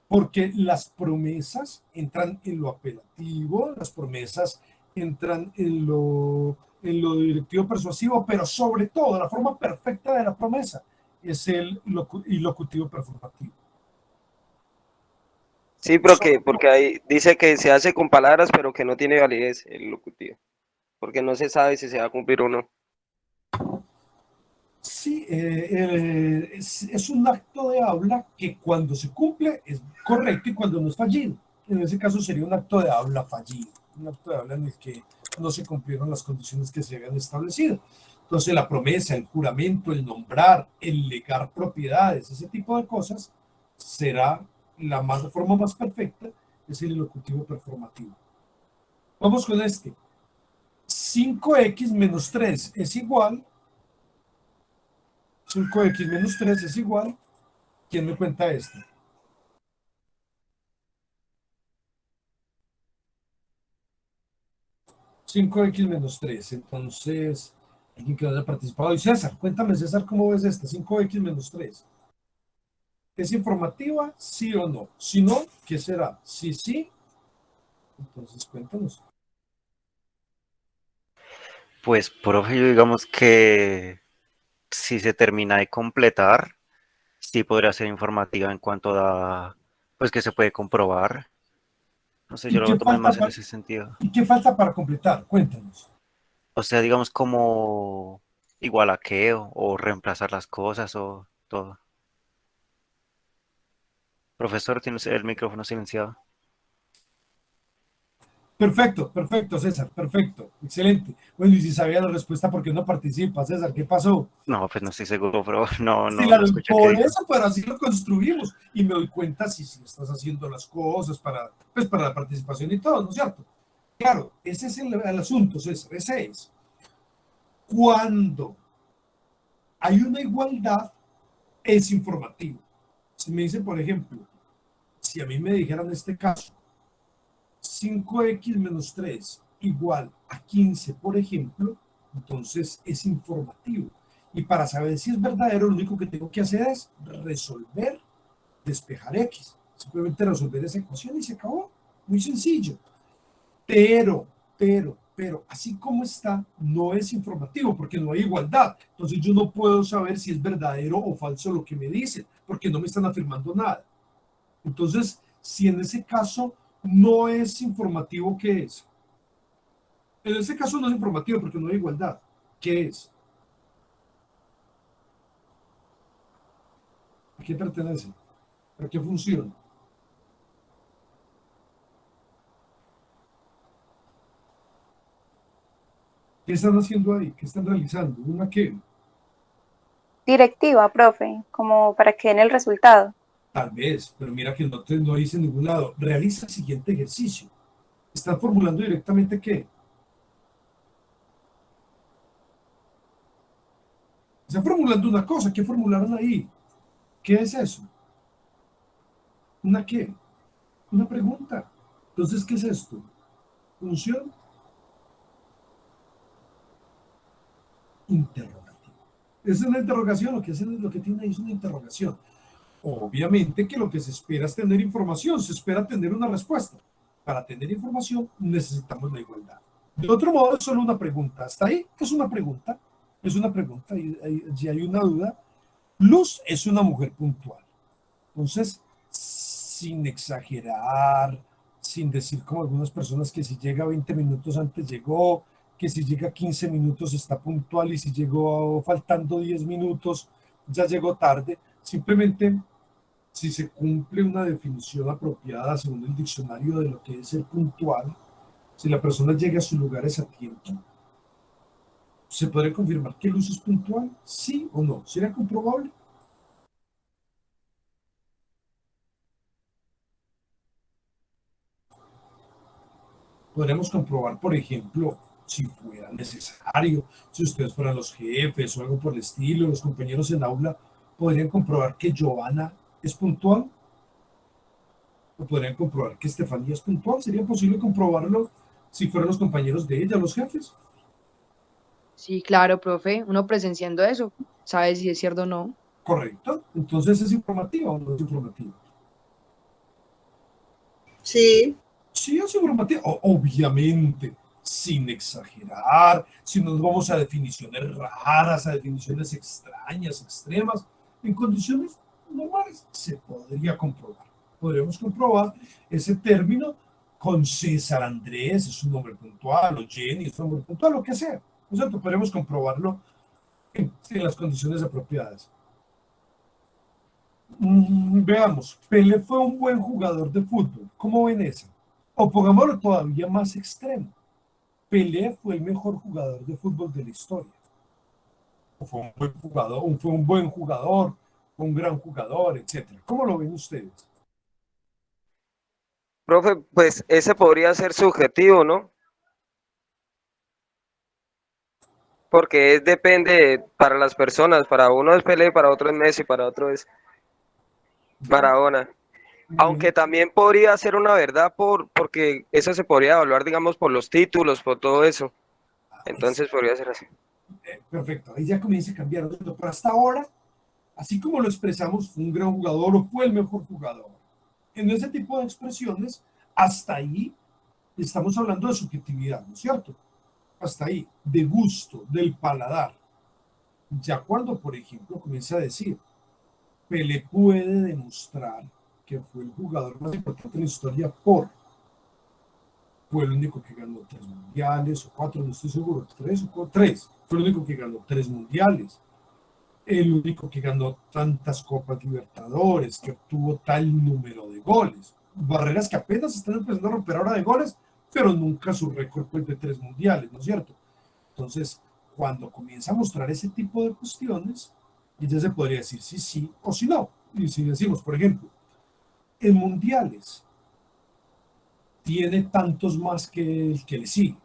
porque las promesas entran en lo apelativo, las promesas entran en lo directivo persuasivo, pero sobre todo la forma perfecta de la promesa es el ilocutivo performativo. Sí, porque ahí dice que se hace con palabras, pero que no tiene validez el locutivo. Porque no se sabe si se va a cumplir o no. Sí, es un acto de habla que cuando se cumple es correcto y cuando no es fallido. En ese caso sería un acto de habla fallido, un acto de habla en el que no se cumplieron las condiciones que se habían establecido. Entonces la promesa, el juramento, el nombrar, el legar propiedades, ese tipo de cosas, será la forma más perfecta, es el ilocutivo performativo. Vamos con este. 5x menos 3 es igual. 5x menos 3 es igual. ¿Quién me cuenta esto? ¿5x menos 3? Entonces, alguien que haya participado. Y César, cuéntame, César, ¿cómo ves esta? 5x menos 3. ¿Es informativa? ¿Sí o no? Si no, ¿qué será? Sí, sí. Entonces, cuéntanos. Pues, profe, yo digamos que si se termina de completar, sí podría ser informativa en cuanto a, pues que se puede comprobar. No sé, yo ¿Y lo qué tomé falta más en para, ese sentido. ¿y qué falta para completar? Cuéntanos. O sea, digamos como igual a qué o reemplazar las cosas o todo. Profesor, tiene el micrófono silenciado. Perfecto, perfecto, César, perfecto, excelente. Bueno, y si sabía la respuesta, ¿por qué no participa, César? ¿Qué pasó? No, pues no estoy seguro, pero no, Sí, no, no claro, escuché qué por dijo. eso, pero así lo construimos. Y me doy cuenta si estás haciendo las cosas pues, para la participación y todo, ¿no es cierto? Claro, ese es el asunto, César, ese es. Cuando hay una igualdad, es informativo. Si me dicen, por ejemplo, si a mí me dijeran en este caso, 5x menos 3 igual a 15, por ejemplo, entonces es informativo. Y para saber si es verdadero, lo único que tengo que hacer es resolver, despejar X. Simplemente resolver esa ecuación y se acabó. Muy sencillo. Pero, así como está, no es informativo porque no hay igualdad. Entonces yo no puedo saber si es verdadero o falso lo que me dicen, porque no me están afirmando nada. Entonces, si en ese caso no es informativo, ¿qué es? En ese caso no es informativo porque no hay igualdad. ¿Qué es? ¿A qué pertenece? ¿A qué funciona? ¿Qué están haciendo ahí? ¿Qué están realizando? ¿Una qué? Directiva, profe, como para que den el resultado. Tal vez, pero mira que no dice en ningún lado. Realiza el siguiente ejercicio. ¿Están formulando directamente qué? Están formulando una cosa. ¿Qué formularon ahí? ¿Qué es eso? ¿Una qué? Una pregunta. Entonces, ¿qué es esto? ¿Función? Interrogativo. Es una interrogación, lo que hacen es lo que tiene ahí es una interrogación. Obviamente que lo que se espera es tener información, se espera tener una respuesta. Para tener información necesitamos la igualdad. De otro modo, es solo una pregunta. Hasta ahí es una pregunta. Es una pregunta y si hay una duda. Luz es una mujer puntual. Entonces, sin exagerar, sin decir como algunas personas que si llega 20 minutos antes llegó, que si llega 15 minutos está puntual y si llegó faltando 10 minutos ya llegó tarde. Simplemente, si se cumple una definición apropiada según el diccionario de lo que es ser puntual, si la persona llega a sus lugares a tiempo, ¿se podría confirmar que Luz es puntual? ¿Sí o no? ¿Sería comprobable? Podremos comprobar, por ejemplo, si fuera necesario, si ustedes fueran los jefes o algo por el estilo, los compañeros en aula, podrían comprobar que Giovanna es puntual, o podrían comprobar que Estefanía es puntual. ¿Sería posible comprobarlo si fueran los compañeros de ella, los jefes? Sí, claro, profe, uno presenciando eso, sabe si es cierto o no. Correcto. Entonces, ¿es informativa o no es informativa? Sí, Sí, es informativa. Obviamente, sin exagerar, si nos vamos a definiciones raras, a definiciones extrañas, extremas, en condiciones normales, se podría comprobar. Podríamos comprobar ese término con César Andrés, es un nombre puntual, o Jenny es un nombre puntual, lo que sea. ¿No es cierto? Podríamos comprobarlo en las condiciones apropiadas. Veamos, Pelé fue un buen jugador de fútbol. ¿Cómo ven esa? O pongámoslo todavía más extremo. Pelé fue el mejor jugador de fútbol de la historia. O fue un buen jugador, o fue un buen jugador, un gran jugador, etcétera. ¿Cómo lo ven ustedes? Profe, pues ese podría ser subjetivo, ¿no? Porque depende para las personas, para uno es Pelé, para otro es Messi, para otro es Maradona. Aunque también podría ser una verdad porque eso se podría evaluar, digamos, por los títulos, por todo eso. Entonces podría ser así. Perfecto, ahí ya comienza a cambiar. Pero hasta ahora, así como lo expresamos, fue un gran jugador o fue el mejor jugador. En ese tipo de expresiones, hasta ahí estamos hablando de subjetividad, ¿no es cierto? Hasta ahí, de gusto, del paladar. Ya cuando, por ejemplo, comienza a decir, Pelé puede demostrar que fue el jugador más importante en la historia fue el único que ganó 3 mundiales o 4, no estoy seguro, 3, fue el único que ganó 3 mundiales, el único que ganó tantas Copas Libertadores, que obtuvo tal número de goles, barreras que apenas están empezando a romper ahora de goles, pero nunca su récord pues, de 3 mundiales, ¿no es cierto? Entonces, cuando comienza a mostrar ese tipo de cuestiones, ya se podría decir si sí o si no. Y si decimos, por ejemplo, en mundiales tiene tantos más que el que le sigue,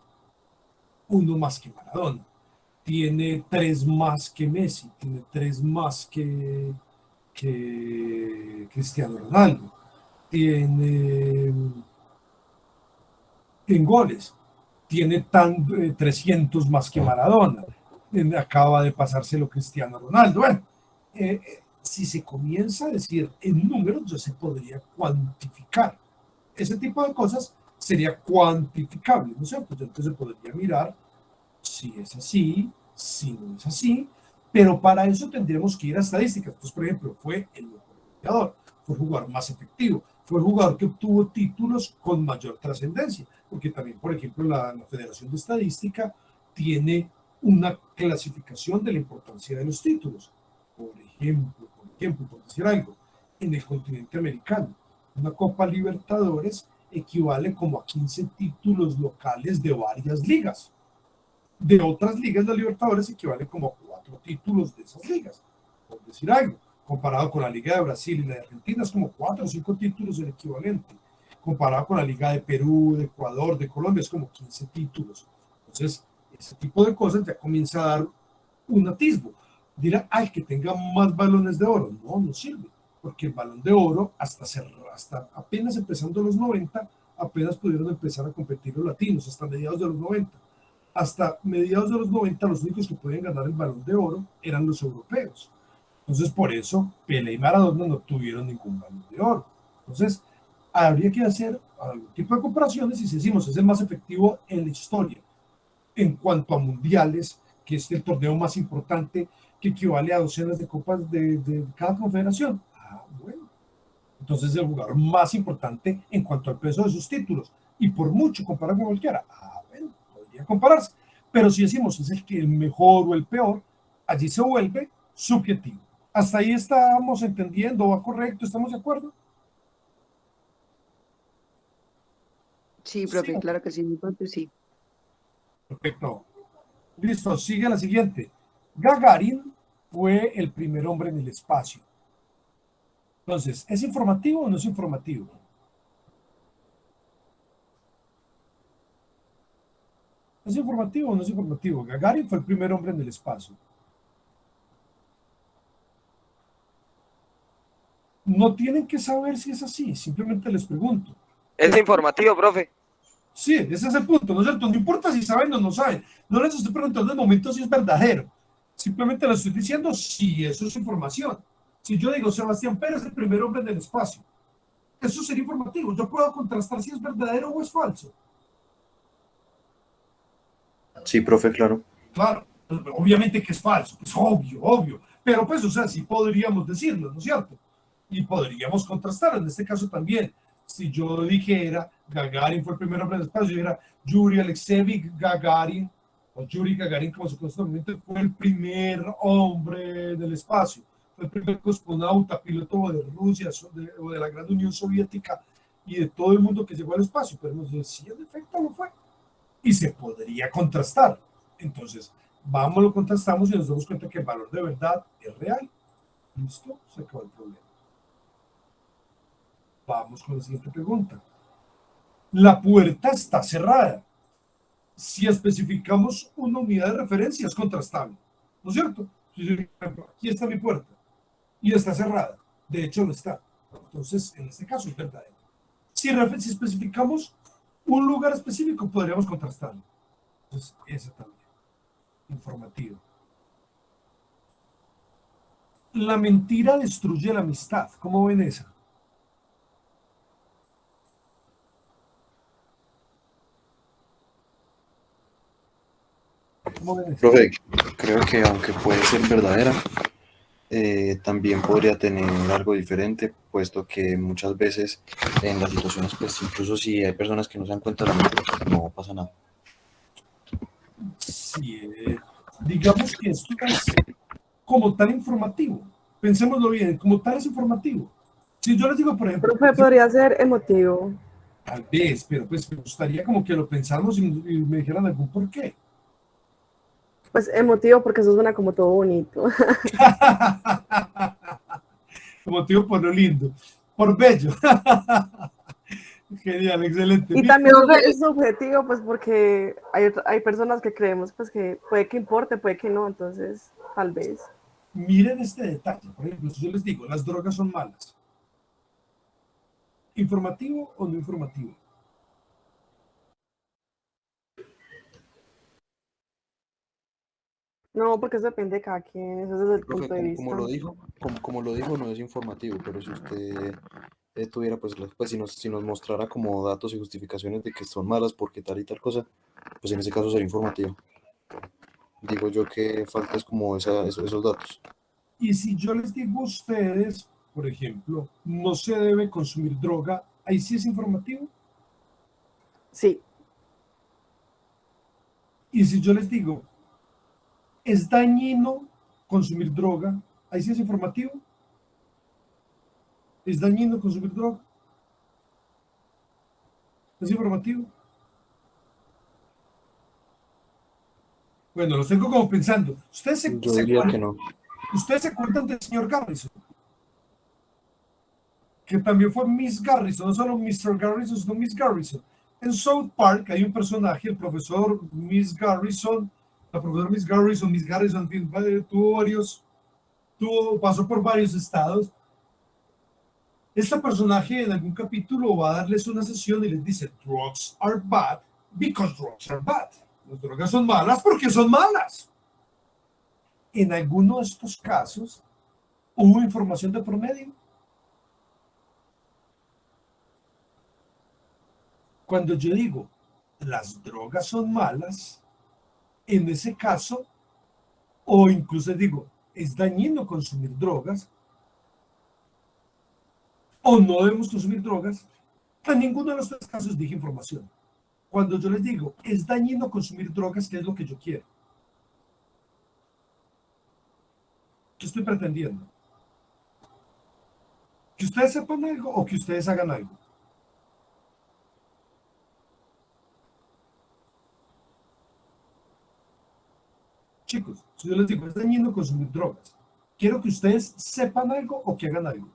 1 más que Maradona, tiene 3 más que Messi, tiene 3 más que Cristiano Ronaldo, tiene en goles, tiene 300 más que Maradona, acaba de pasárselo Cristiano Ronaldo. Bueno, si se comienza a decir en números, ya se podría cuantificar. Ese tipo de cosas sería cuantificable, ¿no es cierto? Entonces se podría mirar si es así, si no es así, pero para eso tendríamos que ir a estadísticas. Entonces, por ejemplo, fue el mejor jugador, fue el jugador más efectivo, fue el jugador que obtuvo títulos con mayor trascendencia, porque también, por ejemplo, la Federación de Estadística tiene una clasificación de la importancia de los títulos. Por ejemplo, por decir algo, en el continente americano, una Copa Libertadores equivale como a 15 títulos locales de varias ligas. De otras ligas de Libertadores equivale como a 4 títulos de esas ligas, por decir algo. Comparado con la Liga de Brasil y la de Argentina, es como 4 o 5 títulos el equivalente. Comparado con la Liga de Perú, de Ecuador, de Colombia, es como 15 títulos. Entonces, ese tipo de cosas ya comienza a dar un atisbo. Dirá, ay, que tenga más balones de oro. No, no sirve, porque el balón de oro, hasta apenas empezando los 90, apenas pudieron empezar a competir los latinos, hasta mediados de los 90. Hasta mediados de los 90, los únicos que podían ganar el balón de oro eran los europeos. Entonces, por eso, Pelé y Maradona no tuvieron ningún balón de oro. Entonces, habría que hacer algún tipo de comparaciones y si decimos es el más efectivo en la historia en cuanto a mundiales, que es el torneo más importante que equivale a docenas de copas de cada confederación. Ah, bueno. Entonces, es el jugador más importante en cuanto al peso de sus títulos y por mucho comparado con cualquiera. Ah, bueno, podría compararse. Pero si decimos es el mejor o el peor, allí se vuelve subjetivo. ¿Hasta ahí estamos entendiendo? ¿Va correcto? ¿Estamos de acuerdo? Sí, profe, Sí. claro que sí, mi profe, sí. Perfecto. Listo, sigue la siguiente. Gagarin fue el primer hombre en el espacio. Entonces, ¿es informativo o no es informativo? ¿Es informativo o no es informativo? Gagarin fue el primer hombre en el espacio. No tienen que saber si es así, simplemente les pregunto. Es informativo, profe. Sí, ese es el punto, ¿no es cierto? No importa si saben o no saben. No les estoy preguntando en el momento si es verdadero. Simplemente les estoy diciendo si eso es información. Si yo digo Sebastián Pérez, el primer hombre en el espacio, eso sería informativo. Yo puedo contrastar si es verdadero o es falso. Sí, profe, claro. Claro, obviamente que es falso, pues obvio. Pero pues, o sea, sí podríamos decirlo, ¿no es cierto? Y podríamos contrastar, en este caso también. Si yo dijera Gagarin fue el primer hombre en el espacio, yo dijera Yuri Alexeyevich Gagarin, o Yuri Gagarin, como se conoce normalmente, fue el primer hombre del espacio, fue el primer cosmonauta, piloto de Rusia o de la Gran Unión Soviética y de todo el mundo que llegó al espacio, pero nos decía en efecto lo fue. Y se podría contrastar. Entonces, vamos, lo contrastamos y nos damos cuenta que el valor de verdad es real. ¿Listo? Se acabó el problema. Vamos con la siguiente pregunta. La puerta está cerrada. Si especificamos una unidad de referencia, es contrastable. ¿No es cierto? Aquí está mi puerta y está cerrada. De hecho, no está. Entonces, en este caso, es verdadero. Si especificamos un lugar específico, podríamos contrastarlo. Entonces, esa también. Informativo. La mentira destruye la amistad. ¿Cómo ven esa? Profe, creo que aunque puede ser verdadera, también podría tener algo diferente, puesto que muchas veces en las situaciones, pues incluso si hay personas que no se dan cuenta de la mentira, pues, no pasa nada. Sí, digamos que esto es como tal informativo. Pensémoslo bien, como tal es informativo. Si yo les digo, por ejemplo... Profe, podría ser emotivo. Tal vez, pero pues me gustaría como que lo pensáramos y me dijeran algún por qué. Pues emotivo porque eso suena como todo bonito. Motivo por lo lindo, por bello. Genial, excelente. Y Mira, también Profe, es subjetivo, pues porque hay personas que creemos pues que puede que importe, puede que no, entonces tal vez. miren este detalle. Por ejemplo, si yo les digo, las drogas son malas. ¿Informativo o no informativo? No, porque eso depende de cada quien, eso es desde el Profe, punto de como vista. lo dijo, como lo dijo, no es informativo, pero si usted tuviera, pues, pues si nos mostrara como datos y justificaciones de que son malas porque tal y tal cosa, pues en ese caso sería informativo. Digo yo que falta es como esos datos. Y si yo les digo a ustedes, por ejemplo, no se debe consumir droga, ahí sí es informativo. Sí, Y si yo les digo, es dañino consumir droga, ahí sí es informativo. ¿Es dañino consumir droga? ¿Es informativo? Bueno, los tengo como pensando. Yo diría que no. ¿Ustedes se acuerdan del señor Garrison? Que también fue Miss Garrison, no solo Mr. Garrison, sino Miss Garrison. En South Park hay un personaje, el profesor Miss Garrison, la profesora Miss Garrison, en fin, pasó por varios estados. Este personaje en algún capítulo va a darles una sesión y les dice, drugs are bad because drugs are bad. Las drogas son malas porque son malas. En alguno de estos casos, ¿hubo información de promedio? Cuando yo digo, las drogas son malas, en ese caso, o incluso digo, es dañino consumir drogas, o no debemos consumir drogas, en ninguno de los tres casos dije información. Cuando yo les digo, es dañino consumir drogas, ¿qué es lo que yo quiero? ¿Qué estoy pretendiendo? ¿Que ustedes sepan algo o que ustedes hagan algo? Chicos, si yo les digo, es dañino consumir drogas, quiero que ustedes sepan algo o que hagan algo.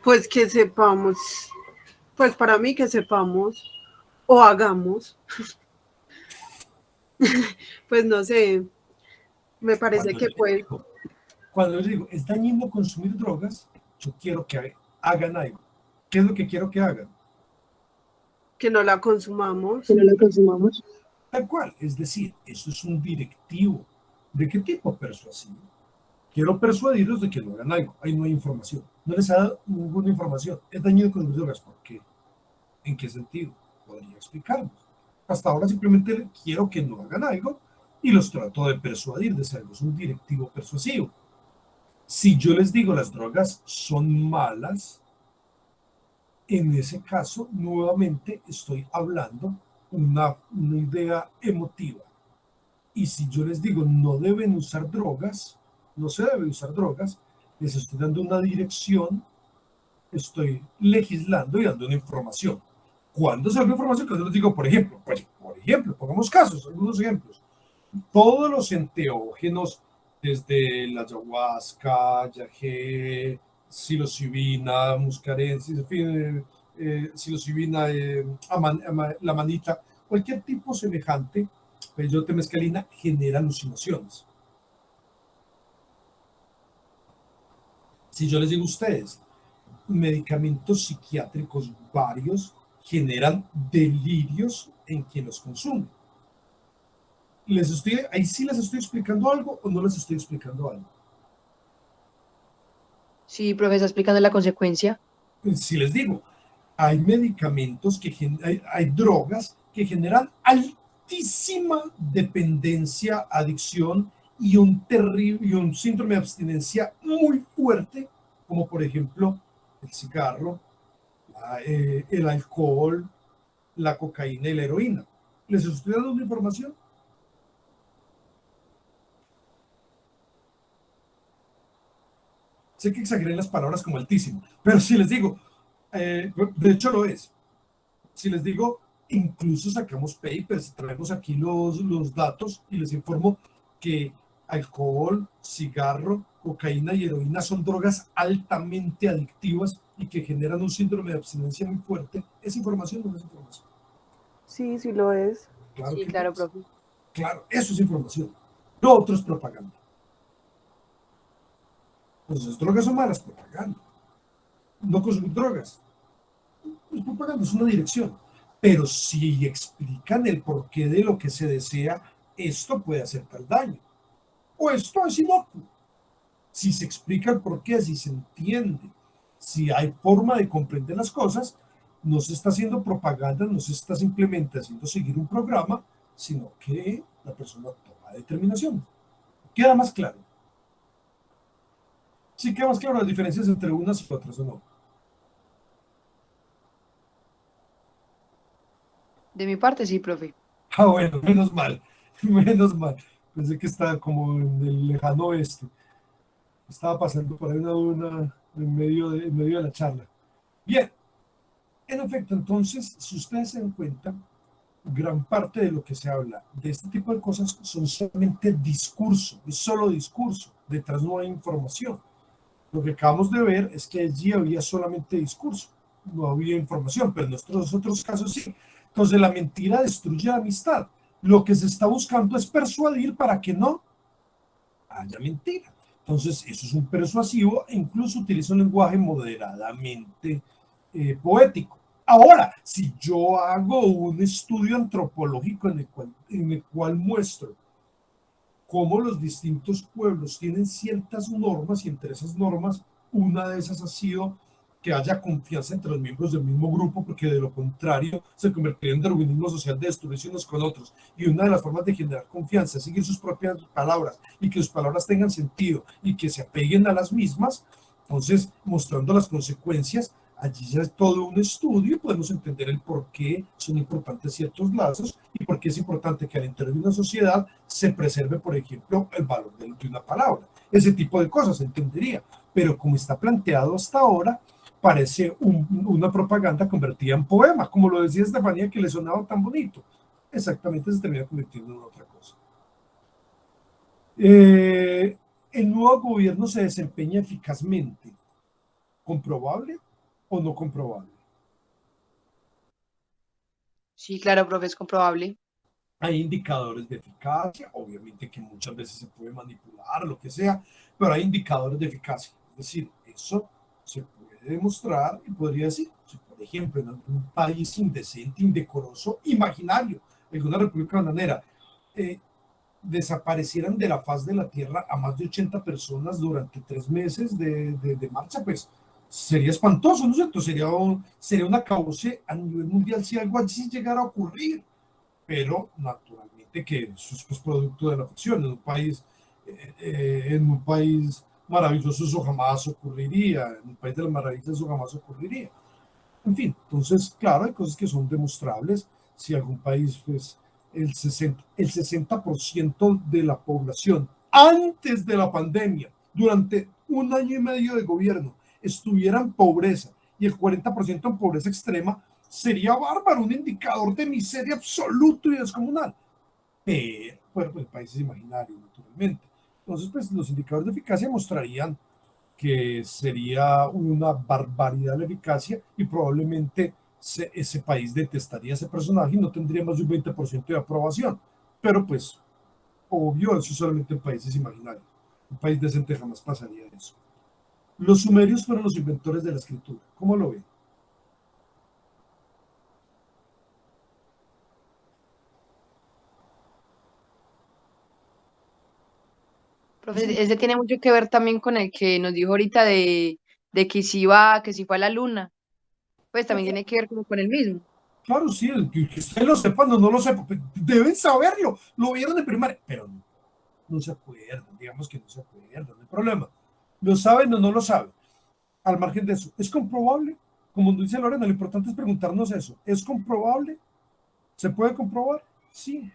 Pues que sepamos, pues para mí que sepamos o hagamos, pues no sé, me parece Cuando que yo les pues, digo, cuando les digo, es dañino consumir drogas, yo quiero que hagan algo. ¿Qué es lo que quiero que hagan? que no la consumamos. Tal cual, es decir, eso es un directivo. ¿De qué tipo persuasivo? Quiero persuadirlos de que no hagan algo. Ahí no hay información. No les ha dado ninguna información. Es dañino consumir drogas. ¿Por qué? ¿En qué sentido? Podría explicarnos. Hasta ahora simplemente quiero que no hagan algo y los trato de persuadir de ser algo. Es un directivo persuasivo. Si yo les digo las drogas son malas, en ese caso, nuevamente estoy hablando una idea emotiva. Y si yo les digo no deben usar drogas, no se debe usar drogas, les estoy dando una dirección, estoy legislando y dando una información. ¿Cuándo se da información? Cuando les digo, por ejemplo, pongamos casos, algunos ejemplos. Todos los enteógenos, desde la ayahuasca, yagé, psilocibina, muscarensis, en fin, psilocibina, la manita, cualquier tipo semejante, peyote, mescalina, genera alucinaciones. Si yo les digo a ustedes, medicamentos psiquiátricos varios generan delirios en quien los consume. Ahí sí les estoy explicando algo o no les estoy explicando algo. sí, profe, está explicando la consecuencia. Si les digo, hay medicamentos hay drogas que generan altísima dependencia, adicción y un síndrome de abstinencia muy fuerte, como por ejemplo el cigarro, el alcohol, la cocaína y la heroína. ¿Les estoy dando una información? Sé que exageré las palabras como altísimo, pero si les digo, de hecho lo es. Si les digo, incluso sacamos papers, traemos aquí los datos y les informo que alcohol, cigarro, cocaína y heroína son drogas altamente adictivas y que generan un síndrome de abstinencia muy fuerte. ¿Es información o no es información? Sí, sí lo es. Claro Sí, que claro, lo es. profe. Claro, eso es información. Lo otro es propaganda. Entonces, drogas son malas, propaganda. No consumir drogas. Pues propaganda es una dirección. Pero si explican el porqué de lo que se desea, esto puede hacer tal daño. O esto es inocuo. Si se explica el porqué, si se entiende, si hay forma de comprender las cosas, no se está haciendo propaganda, no se está simplemente haciendo seguir un programa, sino que la persona toma determinación. ¿Queda más claro? Sí, queda más claro las diferencias entre unas y otras, ¿o no? De mi parte, sí, profe. Ah, bueno, menos mal, menos mal. Pensé que estaba como en el lejano oeste. Estaba pasando por ahí una duna en medio de la charla. Bien, en efecto, entonces, si ustedes se dan cuenta, gran parte de lo que se habla de este tipo de cosas son solamente discurso, es solo discurso, detrás no hay información. Lo que acabamos de ver es que allí había solamente discurso, no había información, pero en nuestros otros casos sí. Entonces la mentira destruye la amistad. Lo que se está buscando es persuadir para que no haya mentira. Entonces eso es un persuasivo e incluso utiliza un lenguaje moderadamente poético. Ahora, si yo hago un estudio antropológico en el cual muestro cómo los distintos pueblos tienen ciertas normas y entre esas normas, una de esas ha sido que haya confianza entre los miembros del mismo grupo, porque de lo contrario se convertiría en darwinismo social de destruirse unos con otros. Y una de las formas de generar confianza es seguir sus propias palabras y que sus palabras tengan sentido y que se apeguen a las mismas. Entonces, mostrando las consecuencias, allí ya es todo un estudio y podemos entender el por qué son importantes ciertos lazos y por qué es importante que al interior de una sociedad se preserve, por ejemplo, el valor de una palabra. Ese tipo de cosas se entendería, pero como está planteado hasta ahora, parece una propaganda convertida en poema, como lo decía Estefanía, que le sonaba tan bonito. Exactamente, se termina convirtiendo en otra cosa. El nuevo gobierno se desempeña eficazmente. ¿Comprobable o no comprobable? Sí, claro, profe, es comprobable. Hay indicadores de eficacia, obviamente que muchas veces se puede manipular, lo que sea, pero hay indicadores de eficacia. Es decir, eso se puede demostrar y podría decir, si por ejemplo en algún país indecente, indecoroso, imaginario, alguna república bananera, desaparecieran de la faz de la tierra a más de 80 personas durante 3 meses de marcha, pues sería espantoso, ¿no es cierto? Sería un acabose a nivel mundial si algo así llegara a ocurrir, pero naturalmente que eso es pues, producto de la ficción. En un país maravilloso eso jamás ocurriría, en un país de las maravillas eso jamás ocurriría. En fin, entonces, claro, hay cosas que son demostrables. Si algún país, pues, el 60% de la población antes de la pandemia, durante un año y medio de gobierno, estuviera en pobreza y el 40% en pobreza extrema, sería bárbaro, un indicador de miseria absoluto y descomunal. Pero, bueno, pues el país es imaginario, naturalmente. Entonces, pues los indicadores de eficacia mostrarían que sería una barbaridad la eficacia y probablemente ese país detestaría a ese personaje y no tendría más de un 20% de aprobación. Pero pues, obvio, eso solamente en países imaginarios. Un país decente jamás pasaría eso. Los sumerios fueron los inventores de la escritura. ¿Cómo lo ven? Profe, ese tiene mucho que ver también con el que nos dijo ahorita de que si fue a la luna. Pues también tiene que ver como con el mismo. Claro, sí, que ustedes lo sepan o no lo sepan, deben saberlo, lo vieron de primaria, pero no se acuerdan, digamos que no se acuerdan, no hay problema. ¿Lo saben o no lo saben? Al margen de eso, ¿es comprobable? Como dice Lorena, lo importante es preguntarnos eso. ¿Es comprobable? ¿Se puede comprobar? Sí.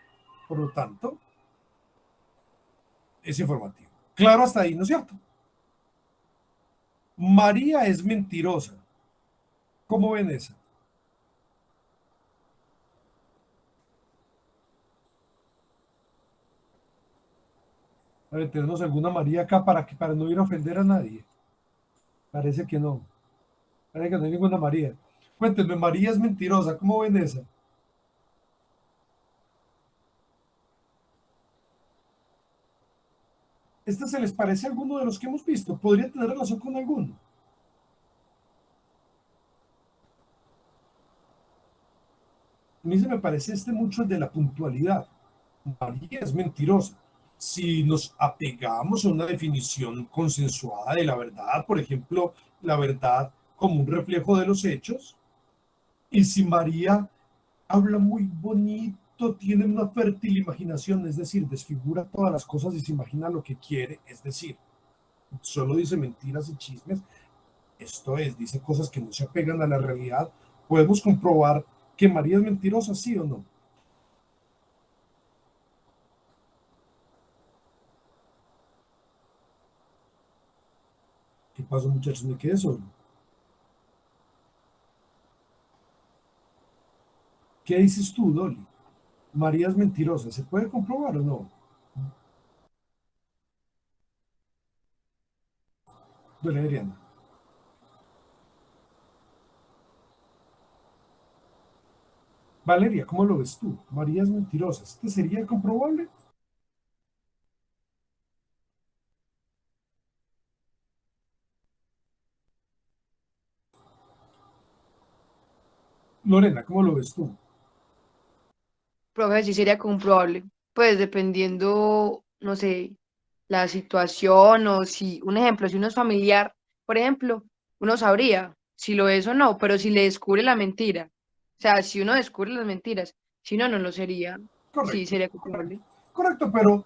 Por lo tanto, es informativo. Claro hasta ahí, ¿no es cierto? María es mentirosa. ¿Cómo ven esa? A ver, tenemos alguna María acá para no ir a ofender a nadie. Parece que no. Parece que no hay ninguna María. Cuéntenme, María es mentirosa. ¿Cómo ven esa? ¿Esta se les parece a alguno de los que hemos visto? ¿Podría tener relación con alguno? A mí se me parece mucho el de la puntualidad. María es mentirosa. Si nos apegamos a una definición consensuada de la verdad, por ejemplo, la verdad como un reflejo de los hechos, y si María habla muy bonito, tiene una fértil imaginación, es decir, desfigura todas las cosas y se imagina lo que quiere, es decir, solo dice mentiras y chismes, esto es, dice cosas que no se apegan a la realidad, podemos comprobar que María es mentirosa, sí o no. ¿Qué pasó, muchachos? Me quedé solo. ¿Qué dices tú, Dolly? María es mentirosa, ¿se puede comprobar o no? Dolly Adriana. Valeria, ¿cómo lo ves tú? María es mentirosa, ¿este sería comprobable? Lorena, ¿cómo lo ves tú? Profe, sí sería comprobable. Pues dependiendo, no sé, la situación o si, un ejemplo, si uno es familiar, por ejemplo, uno sabría si lo es o no, pero si le descubre la mentira, o sea, si uno descubre las mentiras, si no, no lo sería. Sí, Correcto, sería comprobable. correcto, pero,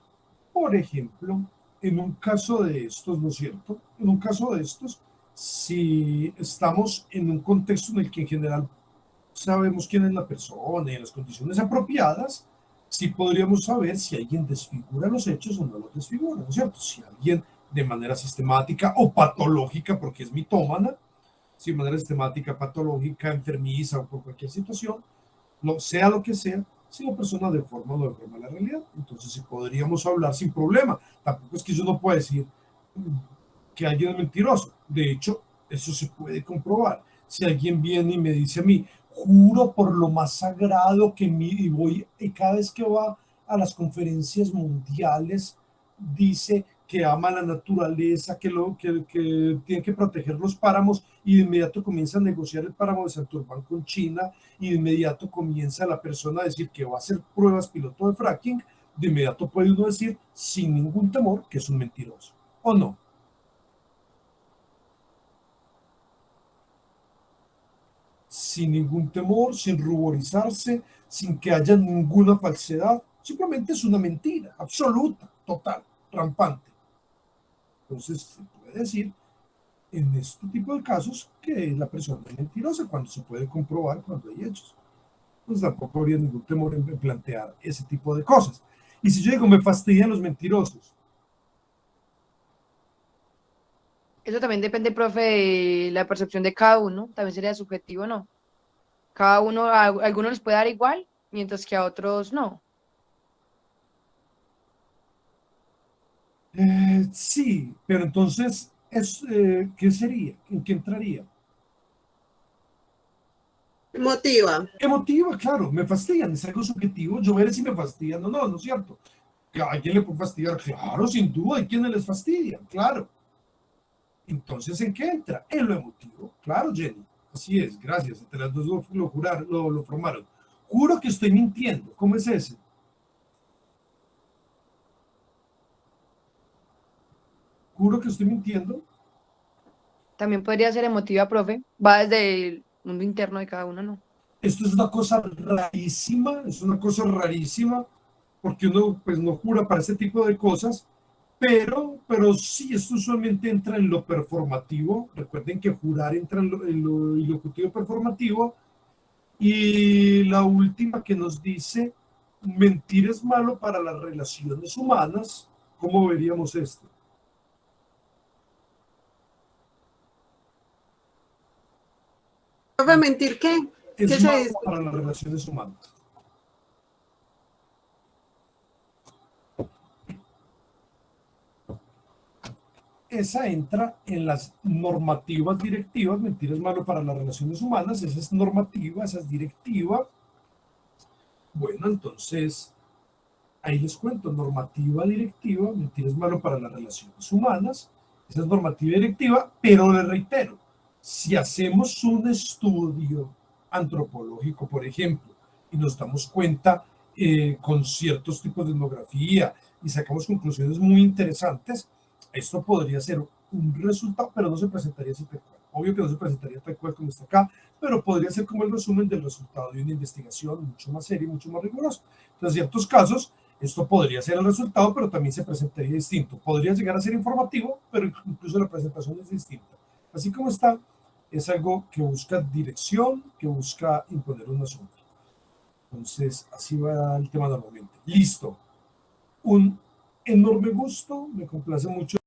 por ejemplo, en un caso de estos, ¿no es cierto? En un caso de estos, si estamos en un contexto en el que en general sabemos quién es la persona y en las condiciones apropiadas, sí podríamos saber si alguien desfigura los hechos o no los desfigura, ¿no es cierto? Si alguien de manera sistemática o patológica, porque es mitómana, si de manera sistemática, patológica, enfermiza o por cualquier situación, no sea lo que sea, si la persona deforma o no deforma la realidad, entonces sí podríamos hablar sin problema. Tampoco es que yo no pueda decir que alguien es mentiroso. De hecho, eso se puede comprobar. Si alguien viene y me dice a mí, juro por lo más sagrado que y voy, y cada vez que va a las conferencias mundiales, dice que ama la naturaleza, que tiene que proteger los páramos, y de inmediato comienza a negociar el páramo de Santurbán con China, y de inmediato comienza la persona a decir que va a hacer pruebas piloto de fracking, de inmediato puede uno decir sin ningún temor que es un mentiroso, ¿o no? Sin ningún temor, sin ruborizarse, sin que haya ninguna falsedad. Simplemente es una mentira absoluta, total, rampante. Entonces, se puede decir en este tipo de casos que la persona es mentirosa cuando se puede comprobar cuando hay hechos. Pues tampoco habría ningún temor en plantear ese tipo de cosas. Y si yo digo, me fastidian los mentirosos. Eso también depende, profe, de la percepción de cada uno, también sería subjetivo, ¿no? Cada uno, a algunos les puede dar igual, mientras que a otros no. Sí, pero entonces, ¿qué sería? ¿En qué entraría? Motiva. Emotiva, claro, me fastidian, es algo subjetivo, yo veré si me fastidian o no, ¿no es cierto? Que a alguien le puede fastidiar, claro, sin duda, hay quienes les fastidian, claro. Entonces, ¿en qué entra? En lo emotivo, claro, Jenny, así es, gracias, entre las dos lo formaron. Juro que estoy mintiendo, ¿cómo es ese? Juro que estoy mintiendo. También podría ser emotiva, profe. Va desde el mundo interno de cada uno, ¿no? Esto es una cosa rarísima, es una cosa rarísima, porque uno pues no jura para ese tipo de cosas, pero sí, esto usualmente entra en lo performativo. Recuerden que jurar entra en lo ilocutivo performativo. Y la última que nos dice, mentir es malo para las relaciones humanas. ¿Cómo veríamos esto? Profe, ¿mentir qué? ¿Qué Es se malo dice? para las relaciones humanas. esa entra en las normativas directivas. Mentira es malo para las relaciones humanas. Esa es normativa, esa es directiva. Bueno, entonces, ahí les cuento, normativa directiva, mentira es malo para las relaciones humanas. Esa es normativa directiva, pero les reitero, si hacemos un estudio antropológico, por ejemplo, y nos damos cuenta con ciertos tipos de etnografía y sacamos conclusiones muy interesantes, esto podría ser un resultado, pero no se presentaría así tal cual. Obvio que no se presentaría tal cual como está acá, pero podría ser como el resumen del resultado de una investigación mucho más seria y mucho más rigurosa. Entonces, en ciertos casos, esto podría ser el resultado, pero también se presentaría distinto. Podría llegar a ser informativo, pero incluso la presentación es distinta. Así como está, es algo que busca dirección, que busca imponer un asunto. Entonces, así va el tema normalmente. Listo. Un enorme gusto, me complace mucho.